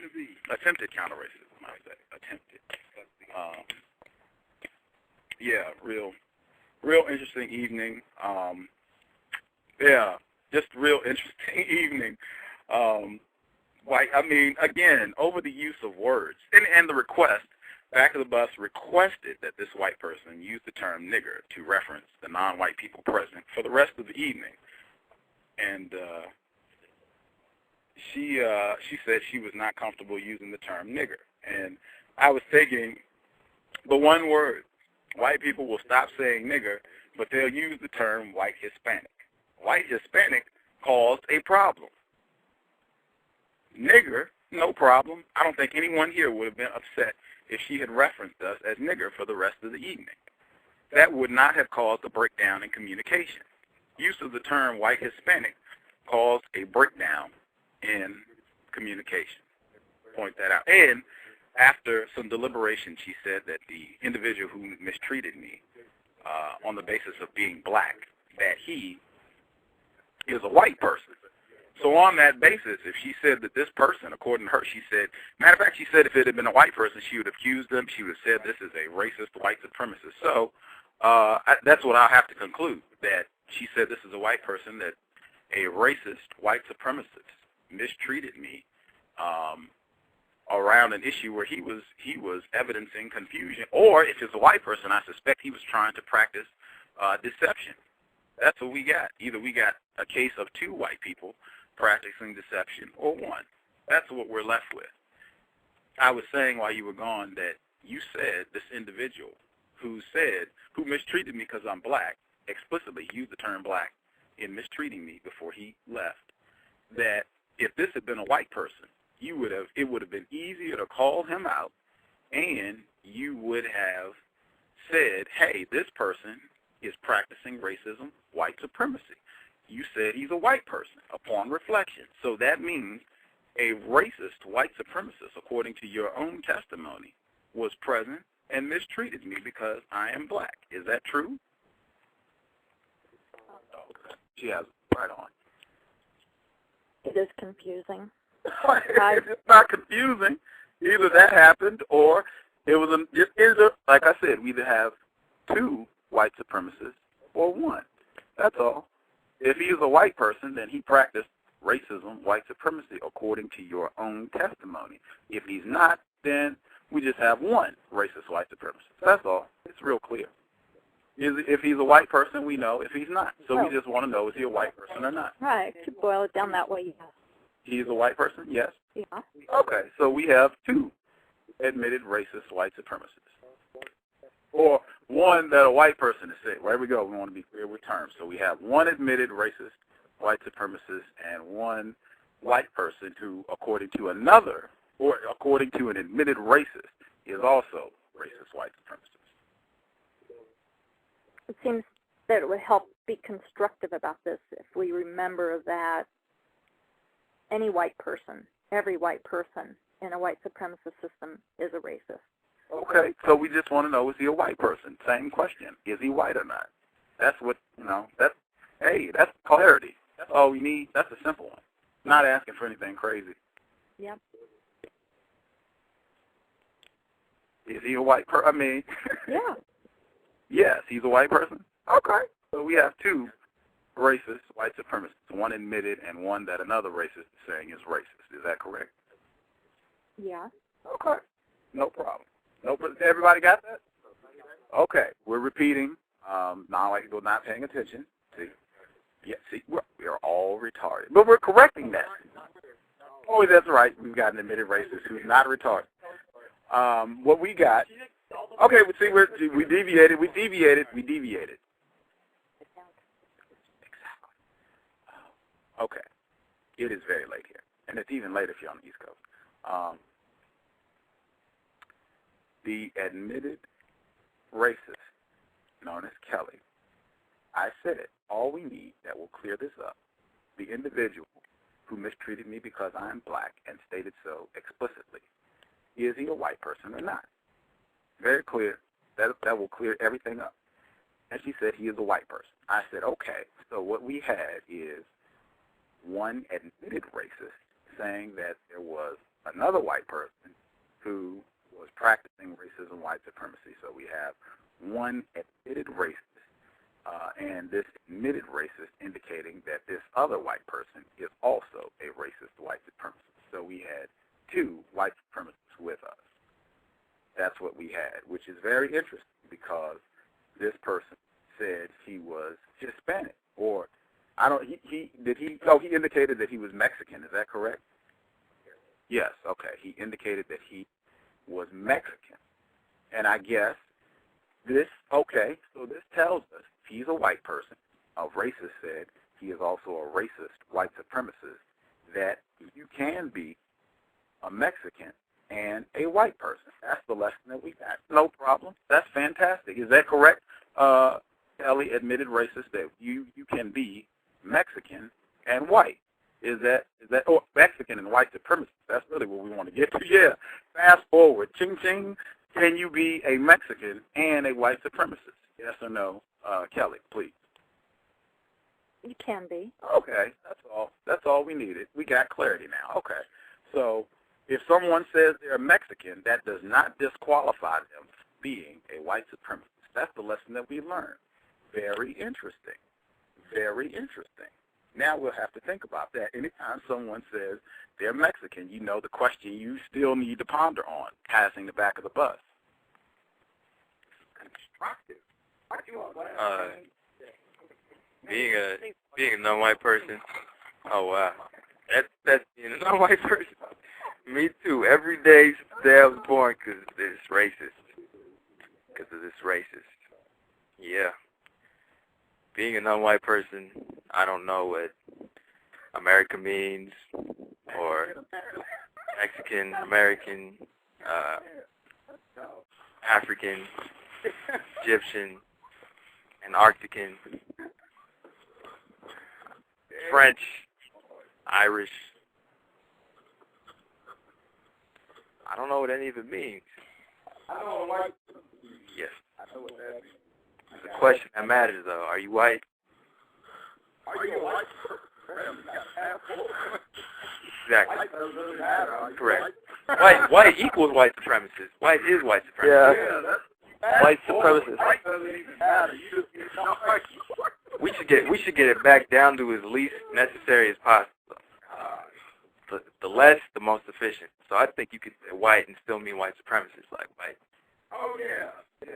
Attempted counter-racism, I would say. Attempted. Yeah, real interesting evening. Just real interesting evening. Again, over the use of words and the request, Back of the Bus requested that this white person use the term nigger to reference the non-white people present for the rest of the evening. And she said she was not comfortable using the term nigger. And I was thinking, the one word, white people will stop saying nigger, but they'll use the term white Hispanic. White Hispanic caused a problem. Nigger, no problem. I don't think anyone here would have been upset if she had referenced us as nigger for the rest of the evening. That would not have caused a breakdown in communication. Use of the term white Hispanic caused a breakdown in communication. Point that out. And after some deliberation, she said that the individual who mistreated me on the basis of being black, that he is a white person. So on that basis, if she said that this person, according to her, she said, matter of fact, she said if it had been a white person, she would have accused them. She would have said this is a racist white supremacist. So that's what I'll have to conclude, that she said this is a white person, that a racist white supremacist mistreated me around an issue where he was evidencing confusion. Or if it's a white person, I suspect he was trying to practice deception. That's what we got. Either we got a case of two white people practicing deception or one. That's what we're left with. I was saying while you were gone that you said this individual who mistreated me because I'm black, explicitly used the term black in mistreating me before he left, that if this had been a white person, it would have been easier to call him out, and you would have said, hey, this person is practicing racism, white supremacy. You said he's a white person upon reflection. So that means a racist white supremacist, according to your own testimony, was present and mistreated me because I am black. Is that true? Okay. She has it right on. It is confusing. It's not confusing. Either that happened or it was like I said, we either have two white supremacists or one. That's all. If he is a white person, then he practiced racism, white supremacy, according to your own testimony. If he's not, then we just have one racist white supremacist. That's all. It's real clear. If he's a white person, we know. If he's not. So we just want to know, is he a white person or not? Right. To boil it down that way, yes. He's a white person? Yes. Yeah. Okay. So we have two admitted racist white supremacists. Or one that a white person is saying. There we go. We want to be clear with terms. So we have one admitted racist white supremacist and one white person who, according to another, or according to an admitted racist, is also racist white supremacist. It seems that it would help be constructive about this if we remember that any white person, every white person in a white supremacist system is a racist. Okay, so we just want to know, is he a white person? Same question. Is he white or not? That's what, that's clarity. That's all we need. That's a simple one. Not asking for anything crazy. Yep. Is he a white person? Yeah. Yes, he's a white person? Okay. So we have two racist white supremacists, one admitted and one that another racist is saying is racist. Is that correct? Yeah. Okay. No problem. Everybody got that? Okay. We're repeating. Now I go not paying attention. See? Yeah, see, we're all retarded. But we're correcting that. Oh, that's right. We've got an admitted racist who's not retarded. What we got, okay, we deviated. Exactly. Okay. It is very late here. And it's even later if you're on the East Coast. The admitted racist, known as Kelly, I said it. All we need that will clear this up, the individual who mistreated me because I am black and stated so explicitly, is he a white person or not? Very clear. That will clear everything up. And she said he is a white person. I said, okay. So what we had is one admitted racist saying that there was another white person who was practicing racism, white supremacy. So we have one admitted racist and this admitted racist indicating that this other white person is also a racist white supremacist. So we had two white supremacists with us. That's what we had, which is very interesting because this person said he was Hispanic, or he indicated that he was Mexican. Is that correct? Yes. Okay. He indicated that he was Mexican, and I guess so this tells us he's a white person. A racist said he is also a racist white supremacist, that you can be a Mexican and a white person. That's the lesson that we got. No problem. That's fantastic. Is that correct, Ellie, admitted racist, that you can be Mexican and white? Is that Mexican and white supremacist? That's really what we want to get to. Yeah. Fast forward. Ching ching. Can you be a Mexican and a white supremacist? Yes or no? Kelly, please. You can be. Okay, that's all. That's all we needed. We got clarity now. Okay. So if someone says they're Mexican, that does not disqualify them from being a white supremacist. That's the lesson that we learned. Very interesting. Very interesting. Now we'll have to think about that. Anytime someone says they're Mexican, you know the question you still need to ponder on, passing the back of the bus. Constructive. Being a non-white person. Oh wow, that's being a non-white person. Me too. Every day since the day I was born, because it's racist. Because of this racist. Yeah. Being a non-white person, I don't know what America means, or Mexican, American, African, Egyptian, Antarctican, French, Irish. I don't know what any of it means. Yes. The question that matters, though, are you white? Exactly. Correct. White equals white supremacist. White is white supremacist. Yeah. White supremacist. We should get it back down to as least necessary as possible. The less, the most efficient. So I think you could say white and still mean white supremacist, like white. Oh yeah, yeah.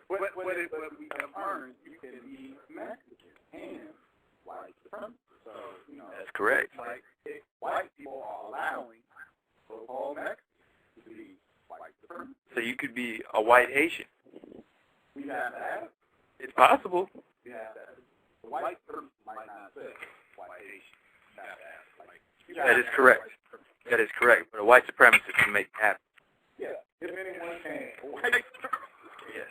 But we have learned you can be Mexican and white supremacist. So that's correct. Like white people are allowing so-called Mexicans to be white supremacists. So you could be a white Haitian. We have that. It's possible. We have that. The white person might not say white Haitian. That is correct. That is correct. But a white supremacist can make it happen. Yeah. If anyone can. White supremacist. Yes.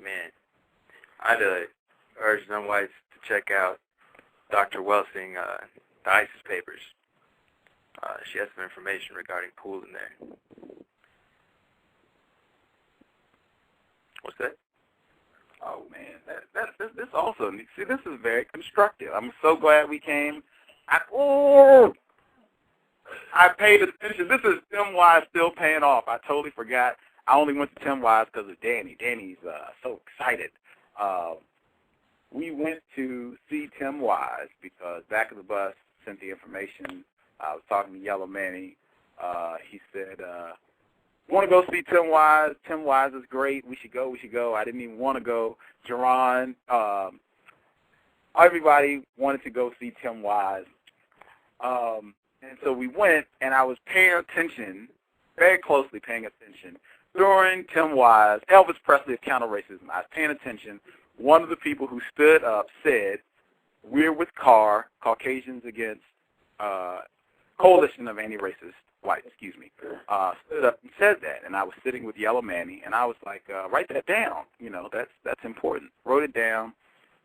Man, I'd urge non-whites to check out Dr. Welsing, the ISIS papers. She has some information regarding pool in there. What's that? Oh man, this also. See, this is very constructive. I'm so glad we came. I paid attention. This is Tim Wise still paying off. I totally forgot. I only went to Tim Wise because of Danny. Danny's so excited. We went to see Tim Wise because Back of the Bus sent the information. I was talking to Yellow Manny. He said, want to go see Tim Wise. Tim Wise is great. We should go. I didn't even want to go. Jerron, everybody wanted to go see Tim Wise. And so we went, and I was paying attention, very closely paying attention. During Tim Wise, Elvis Presley of Counter-Racism, I was paying attention. One of the people who stood up said, we're with CAR, Caucasians Against Coalition of Anti-Racist Whites, stood up and said that. And I was sitting with Yellow Manny, and I was like, write that down. That's important. Wrote it down,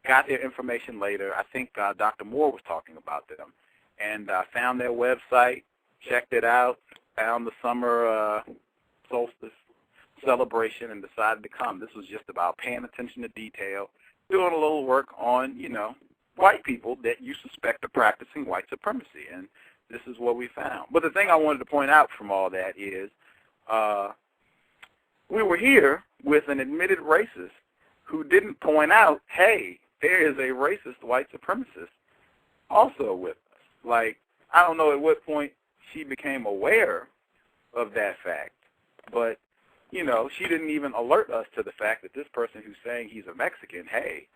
got their information later. I think Dr. Moore was talking about them. And I found their website, checked it out, found the summer solstice celebration, and decided to come. This was just about paying attention to detail, doing a little work on, white people that you suspect are practicing white supremacy. And this is what we found. But the thing I wanted to point out from all that is we were here with an admitted racist who didn't point out, hey, there is a racist white supremacist also with us. Like, I don't know at what point she became aware of that fact, but, she didn't even alert us to the fact that this person who's saying he's a Mexican, hey,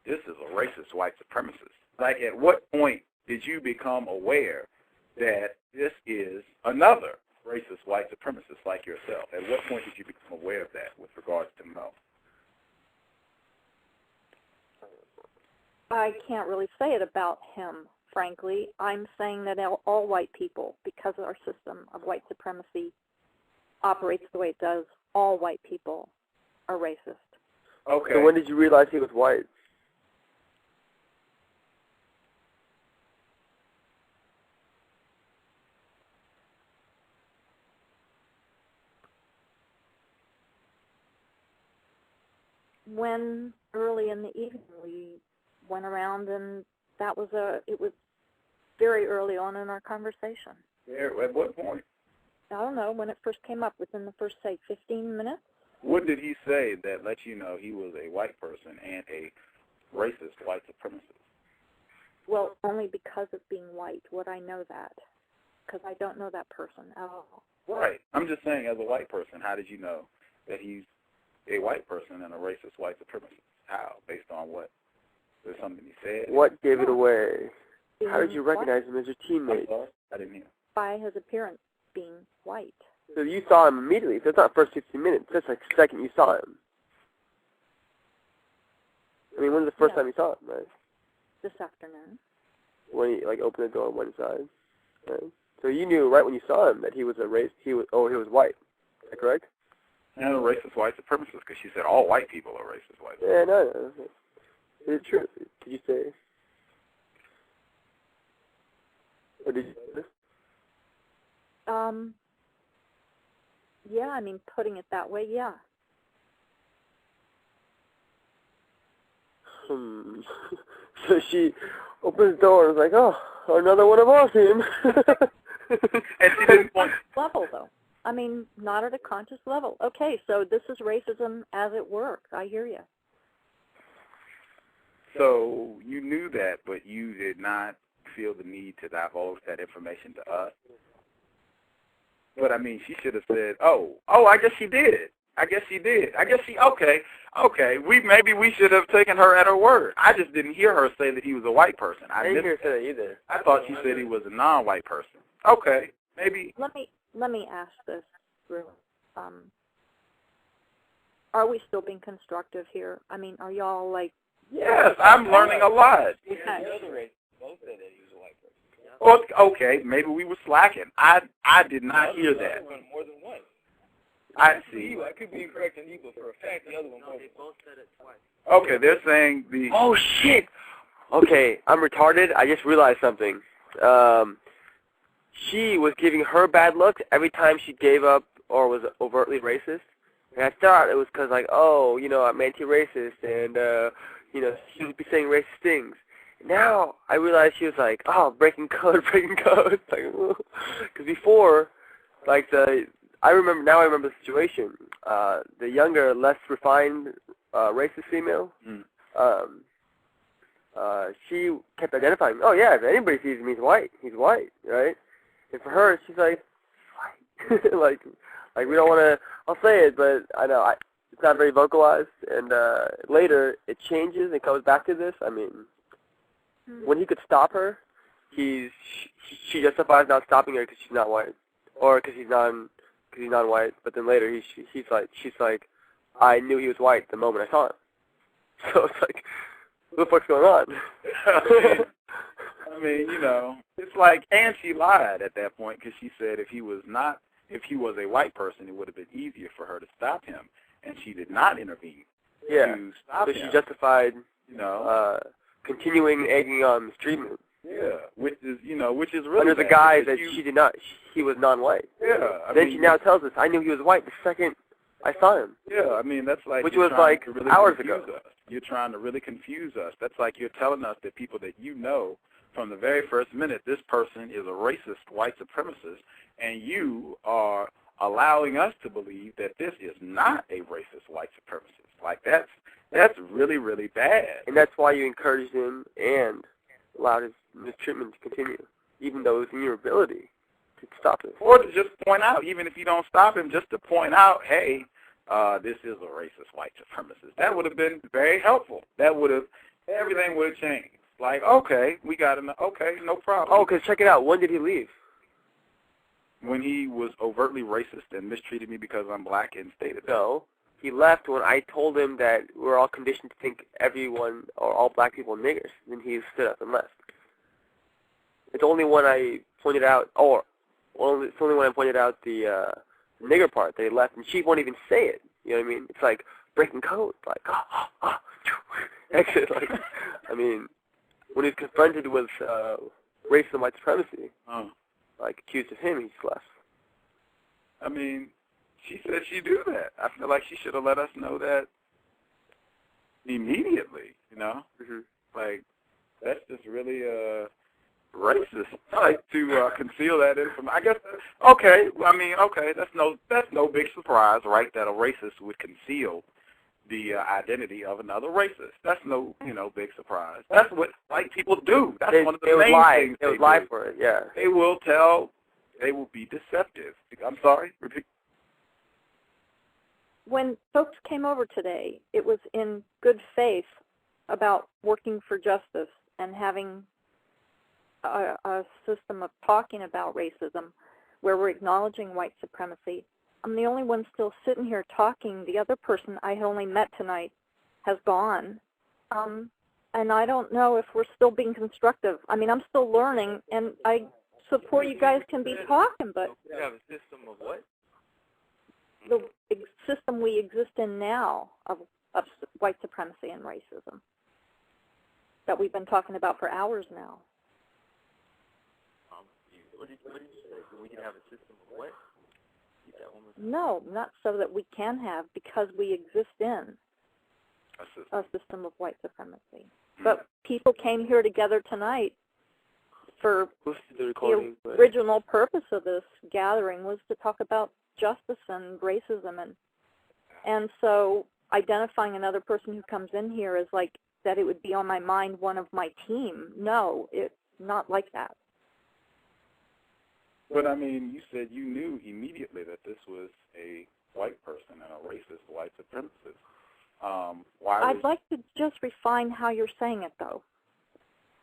this is a racist white supremacist. Like, at what point did you become aware that this is another racist white supremacist like yourself? At what point did you become aware of that with regards to Mo? I can't really say it about him, frankly. I'm saying that all white people, because our system of white supremacy operates the way it does, all white people are racist. Okay. So when did you realize he was white? when early in the evening we went around, and it was very early on in our conversation. At what point? I don't know, when it first came up, within the first, say, 15 minutes. What did he say that let you know he was a white person and a racist white supremacist? Well, only because of being white would I know that, because I don't know that person at all. Right. I'm just saying, as a white person, how did you know that he's a white person and a racist white supremacist? How? Based on what? There's something he said? What gave it away? How did you recognize him as your teammate? I didn't hear. By his appearance being white. So you saw him immediately. So it's not first 15 minutes. That's like the second you saw him. I mean, when's the first time you saw him, right? This afternoon. When he opened the door and went inside. Right? So you knew right when you saw him that he was he was white. Is that correct? And a racist white supremacist, because she said all white people are racist white supremacists. Yeah, no. It's true. Did you say? Or did you say this? Yeah, I mean, putting it that way, yeah. So she opens the door and is like, oh, another one of our team. And she didn't want... level, though. I mean, not at a conscious level. Okay, so this is racism as it works. I hear you. So you knew that, but you did not feel the need to divulge that information to us. But, I mean, she should have said, oh, I guess she did. Okay. Maybe we should have taken her at her word. I just didn't hear her say that he was a white person. I didn't hear her say that either. I thought she said he was a non-white person. Okay, maybe. Let me ask this, really. Are we still being constructive here? I mean, are y'all like... Yes, I'm learning a lot. Well, okay, maybe we were slacking. I did not hear that. More than one. I see. I could be incorrect on you, but for a fact, the other one they both said it twice. Okay, they're saying the... Oh, shit! Okay, I'm retarded. I just realized something. She was giving her bad looks every time she gave up or was overtly racist. And I thought it was because, like, oh, you know, I'm anti-racist and, you know, she would be saying racist things. Now I realized she was like, oh, breaking code. Like, because before, like, I remember the situation. The younger, less refined, racist female, she kept identifying, oh, yeah, if anybody sees him, he's white, right? And for her, she's like, white. like we don't want to, I'll say it, but I know, it's not very vocalized, and later it changes and comes back to this. I mean, when he could stop her, she justifies not stopping her because she's not white, or because he's non-white. But then later she's like, I knew he was white the moment I saw him. So it's like, what the fuck's going on? I mean, you know, it's like, and she lied at that point because she said if he was a white person, it would have been easier for her to stop him, and she did not intervene. Yeah. To stop him. She justified, you know, continuing egging on mistreatment. Yeah, which is really under the bad, guise that she did not, he was non-white. Yeah. Then she now tells us, I knew he was white the second I saw him. Yeah, I mean, that's like, which was like really hours ago. Us. You're trying to really confuse us. That's like you're telling us that people that you know from the very first minute, this person is a racist white supremacist, and you are allowing us to believe that this is not a racist white supremacist. Like, that's really, really bad. And that's why you encouraged him and allowed his mistreatment to continue, even though it was in your ability to stop it. Or to just point out, even if you don't stop him, just to point out, hey, this is a racist white supremacist. That would have been very helpful. Everything would have changed. Like, okay, we got to know. Okay, no problem. Oh, because check it out. When did he leave? When he was overtly racist and mistreated me because I'm black and stated that. No. He left when I told him that we're all conditioned to think everyone or all black people are niggers. Then he stood up and left. It's only when I pointed out, it's only when I pointed out the nigger part that he left, and she won't even say it. You know what I mean? It's like breaking code. Like, exit. Like, I mean, when he's confronted with racism, white supremacy, like accused of him, he just left. I mean, she said she'd do that. I feel like she should have let us know that immediately, you know? Mm-hmm. Like, that's just really racist, like, to conceal that information. I guess, okay, that's no big surprise, right, that a racist would conceal the identity of another racist. That's no, big surprise. That's what white people do. That's one of the main things they would lie for it, yeah. They will be deceptive. I'm sorry, repeat. When folks came over today, it was in good faith about working for justice and having a system of talking about racism where we're acknowledging white supremacy. I'm the only one still sitting here talking. The other person I only met tonight has gone. And I don't know if we're still being constructive. I mean, I'm still learning, and I support you guys can be talking, but... You have a system of what? The system we exist in now of white supremacy and racism that we've been talking about for hours now. What did you say? We can have a system of what? No, not so that we can have, because we exist in a system of white supremacy. But people came here together tonight for the original purpose of this gathering was to talk about justice and racism, and so identifying another person who comes in here as like that it would be on my mind, one of my team. No, it's not like that. But I mean, you said you knew immediately that this was a white person and a racist white supremacist. I'd like to just refine how you're saying it, though.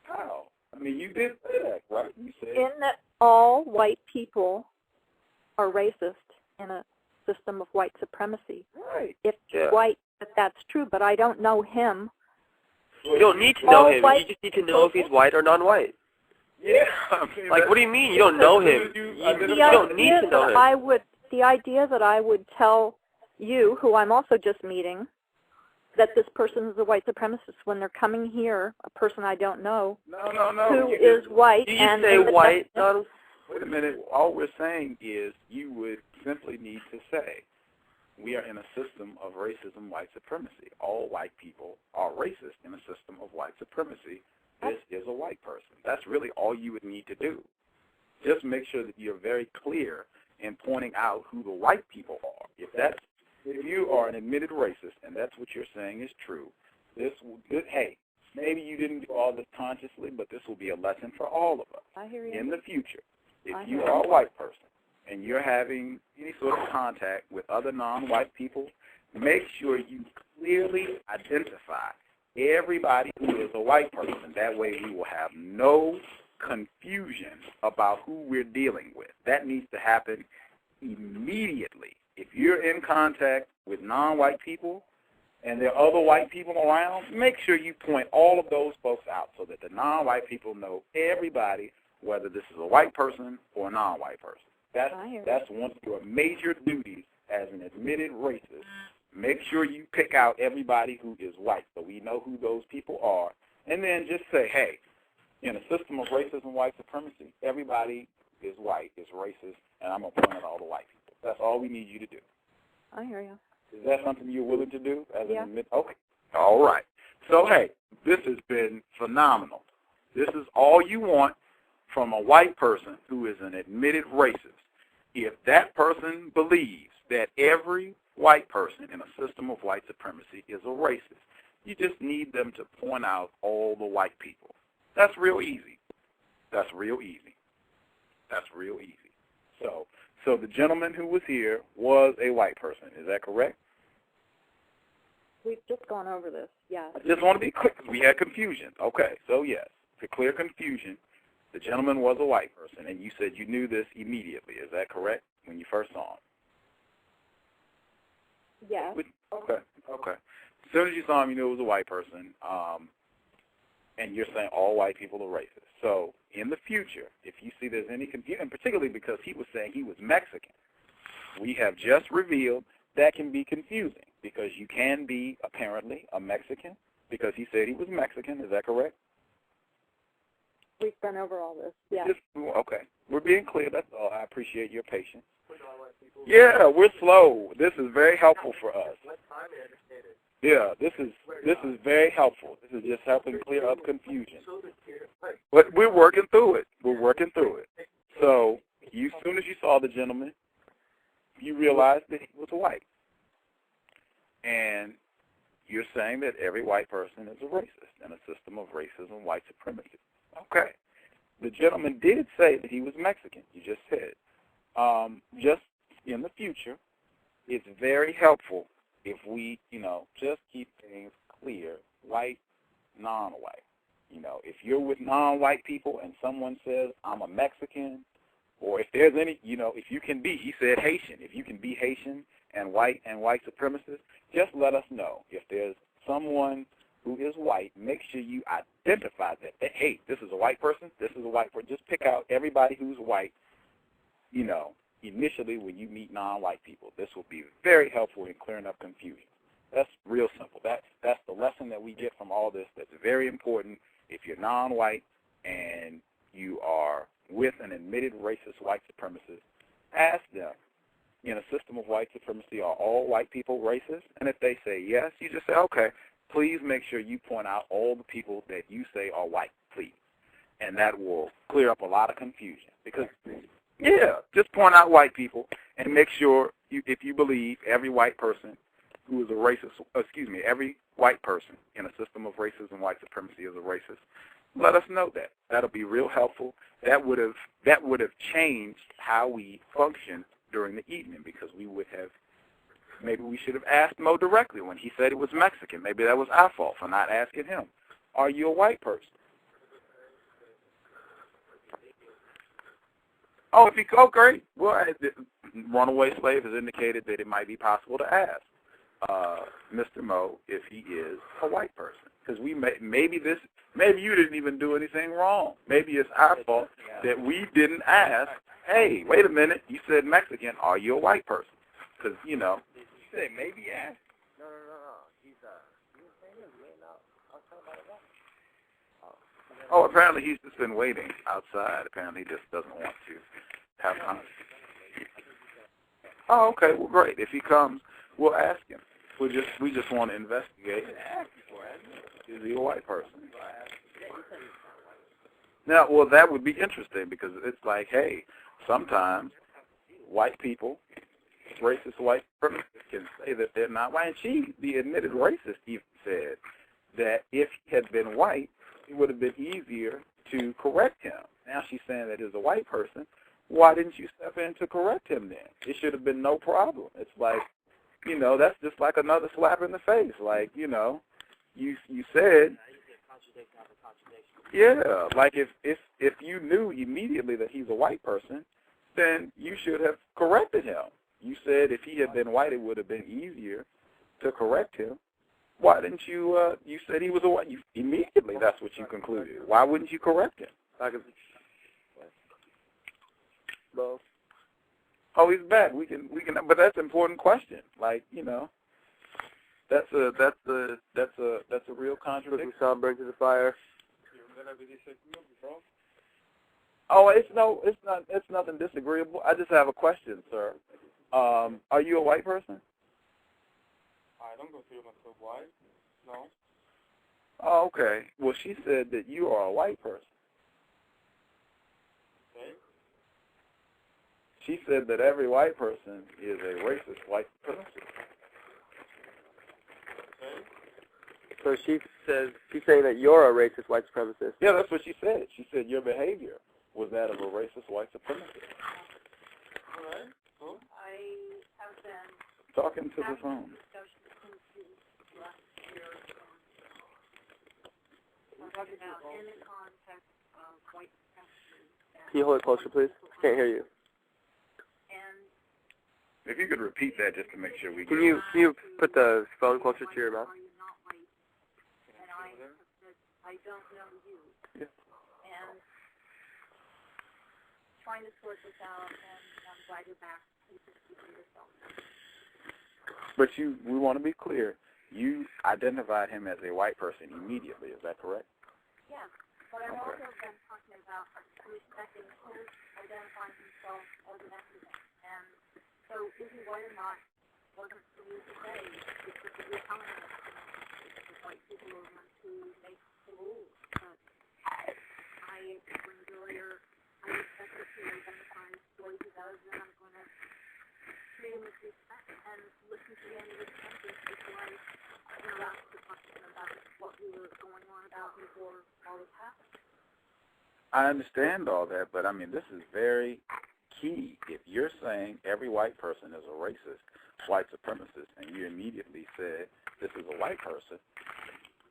How? I mean, you did say that, right? You said in that all white people are racist in a system of white supremacy. Right. If white, that's true, but I don't know him. You don't need to know him. You just need to know if he's white or non-white. Yeah. I mean, like, what do you mean you don't know him? You don't need to know him. The idea that I would tell you, who I'm also just meeting, that this person is a white supremacist when they're coming here, a person I don't know, who is white. Do you say white? Wait a minute. All we're saying is you would simply need to say, we are in a system of racism, white supremacy. All white people are racist in a system of white supremacy. This is a white person. That's really all you would need to do. Just make sure that you're very clear in pointing out who the white people are. If you are an admitted racist, and that's what you're saying is true, hey, maybe you didn't do all this consciously, but this will be a lesson for all of us. I hear you. In the future. If you are a white person and you're having any sort of contact with other non-white people, make sure you clearly identify everybody who is a white person. That way we will have no confusion about who we're dealing with. That needs to happen immediately. If you're in contact with non-white people and there are other white people around, make sure you point all of those folks out so that the non-white people know everybody, whether this is a white person or a non-white person. That's one of your major duties as an admitted racist. Make sure you pick out everybody who is white so we know who those people are. And then just say, hey, in a system of racism, white supremacy, everybody is white, is racist, and I'm going to point out all the white people. That's all we need you to do. I hear you. Is that something you're willing to do? Okay. All right. So, hey, this has been phenomenal. This is all you want from a white person who is an admitted racist. If that person believes that every white person in a system of white supremacy is a racist, you just need them to point out all the white people. That's real easy. That's real easy. So the gentleman who was here was a white person. Is that correct? We've just gone over this, yes. I just want to be clear because we had confusion. Okay, so yes, to clear confusion, the gentleman was a white person, and you said you knew this immediately. Is that correct, when you first saw him? Yes. Okay. As soon as you saw him, you knew it was a white person, and you're saying all white people are racist. So in the future, if you see there's any confusion, and particularly because he was saying he was Mexican, we have just revealed that can be confusing because you can be apparently a Mexican because he said he was Mexican. Is that correct? We've been over all this, yeah. Okay. We're being clear. That's all. I appreciate your patience. Yeah, we're slow. This is very helpful for us. Yeah, this is very helpful. This is just helping clear up confusion. But we're working through it. So as soon as you saw the gentleman, you realized that he was white. And you're saying that every white person is a racist in a system of racism, white supremacy. Okay. The gentleman did say that he was Mexican. You just said. Just in the future, it's very helpful if we, just keep things clear, white, non-white. If you're with non-white people and someone says, I'm a Mexican, or if there's any, if you can be, he said Haitian, if you can be Haitian and white supremacist, just let us know. If there's someone who is white, make sure you identify that, hey, this is a white person, this is a white person. Just pick out everybody who's white, initially when you meet non-white people. This will be very helpful in clearing up confusion. That's real simple. That's the lesson that we get from all this that's very important. If you're non-white and you are with an admitted racist white supremacist, ask them, in a system of white supremacy, are all white people racist? And if they say yes, you just say, okay, please make sure you point out all the people that you say are white, please. And that will clear up a lot of confusion. Because, just point out white people and make sure, if you believe every white person who is a racist, every white person in a system of racism, white supremacy is a racist, let us know that. That'll be real helpful. That would have changed how we function during the evening, because maybe we should have asked Mo directly when he said it was Mexican. Maybe that was our fault for not asking him, are you a white person? Oh, great. Well, Runaway Slave has indicated that it might be possible to ask Mr. Mo if he is a white person, because maybe you didn't even do anything wrong. Maybe it's our fault that we didn't ask, hey, wait a minute, you said Mexican, are you a white person? Because, you say maybe ask. No. He was saying he was waiting out. I was talking about it. Oh, apparently he's just been waiting outside. Apparently he just doesn't want to have time. Oh, okay, well, great. If he comes, we'll ask him. We just want to investigate. Is he a white person? Now, well, that would be interesting, because it's like, hey, sometimes white people, racist white person, can say that they're not white. And the admitted racist, even said that if he had been white, it would have been easier to correct him. Now she's saying that he's a white person. Why didn't you step in to correct him then? It should have been no problem. It's like, that's just like another slap in the face. Like, you said, yeah, like if you knew immediately that he's a white person, then you should have corrected him. You said if he had been white, it would have been easier to correct him. Why didn't you, you said he was a white, immediately that's what you concluded. Why wouldn't you correct him? Oh, he's back. We can, but that's an important question. Like, that's a real contradiction. Put some sunburn to the fire. Oh, it's nothing disagreeable. I just have a question, sir. Are you a white person? I don't consider myself white. No. Oh, okay. Well, she said that you are a white person. Okay. She said that every white person is a racist white person. Okay. So she's saying that you're a racist white supremacist. Yeah, that's what she said. She said your behavior was that of a racist white supremacist. All right. Cool. I have been talking to the phone. In the context of white supremacy. Can you hold it closer, please? Can't hear you. If you could repeat that just to make sure we Can you put the phone closer to your mouth? I don't know you. Yeah. And trying to sort this out, and I'm glad you're back. You can speak for yourself. But we want to be clear. You identified him as a white person immediately. Is that correct? Yeah. But I've also been talking about respecting who identifies himself as an Mexican. And so is he white or not wasn't for you to say. It's just that you're telling us. I understand all that, but I mean, this is very key. If you're saying every white person is a racist, white supremacist, and you immediately said this is a white person,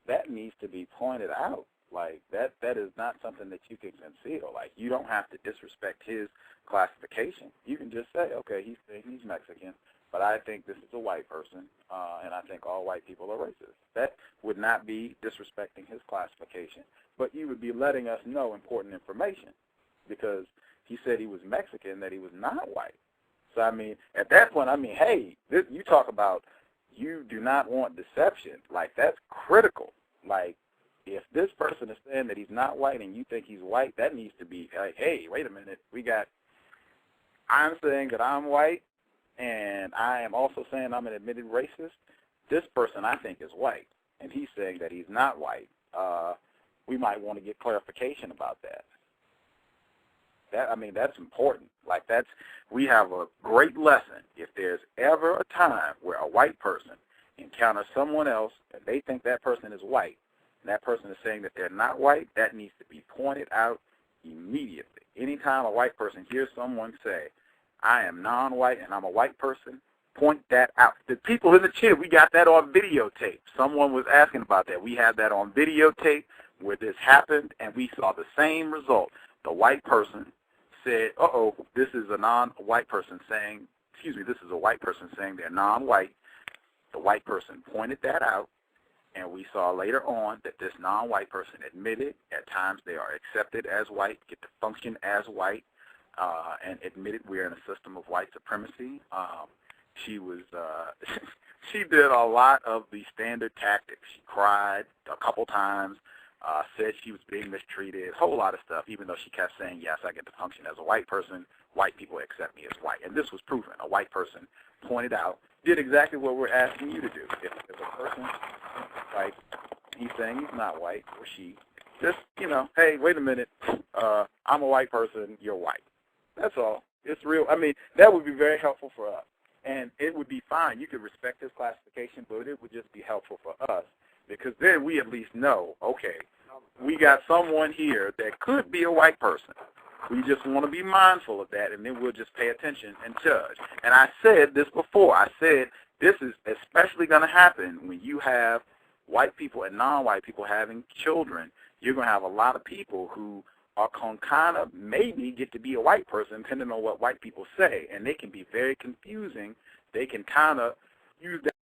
that needs to be pointed out. Like, that is not something that you can conceal. Like, you don't have to disrespect his classification. You can just say, okay, he's Mexican, but I think this is a white person, and I think all white people are racist. That would not be disrespecting his classification, but you would be letting us know important information, because he said he was Mexican, that he was not white. So, I mean, at that point, I mean, hey, you talk about you do not want deception. Like, that's critical. Like, if this person is saying that he's not white and you think he's white, that needs to be like, hey, wait a minute, I'm saying that I'm white, and I am also saying I'm an admitted racist. This person I think is white, and he's saying that he's not white. We might want to get clarification about that. That's important. Like, we have a great lesson. If there's ever a time where a white person encounters someone else and they think that person is white, and that person is saying that they're not white, that needs to be pointed out immediately. Anytime a white person hears someone say, I am non-white and I'm a white person, point that out. The people in the chat, we got that on videotape. Someone was asking about that. We had that on videotape where this happened, and we saw the same result. The white person said, this is a non-white person saying, this is a white person saying they're non-white. The white person pointed that out, and we saw later on that this non-white person admitted at times they are accepted as white, get to function as white, and admitted we're in a system of white supremacy. She did a lot of the standard tactics. She cried a couple times, said she was being mistreated, a whole lot of stuff, even though she kept saying, yes, I get to function as a white person. White people accept me as white. And this was proven. A white person pointed out, did exactly what we're asking you to do. If a person, like, he's saying he's not white, or she, just, hey, wait a minute, I'm a white person, you're white. That's all. It's real. I mean, that would be very helpful for us. And it would be fine. You could respect his classification, but it would just be helpful for us, because then we at least know, okay, we got someone here that could be a white person. We just want to be mindful of that, and then we'll just pay attention and judge. And I said this before. I said this is especially going to happen when you have white people and non-white people having children. You're going to have a lot of people who are going to kind of maybe get to be a white person, depending on what white people say, and they can be very confusing. They can kind of use that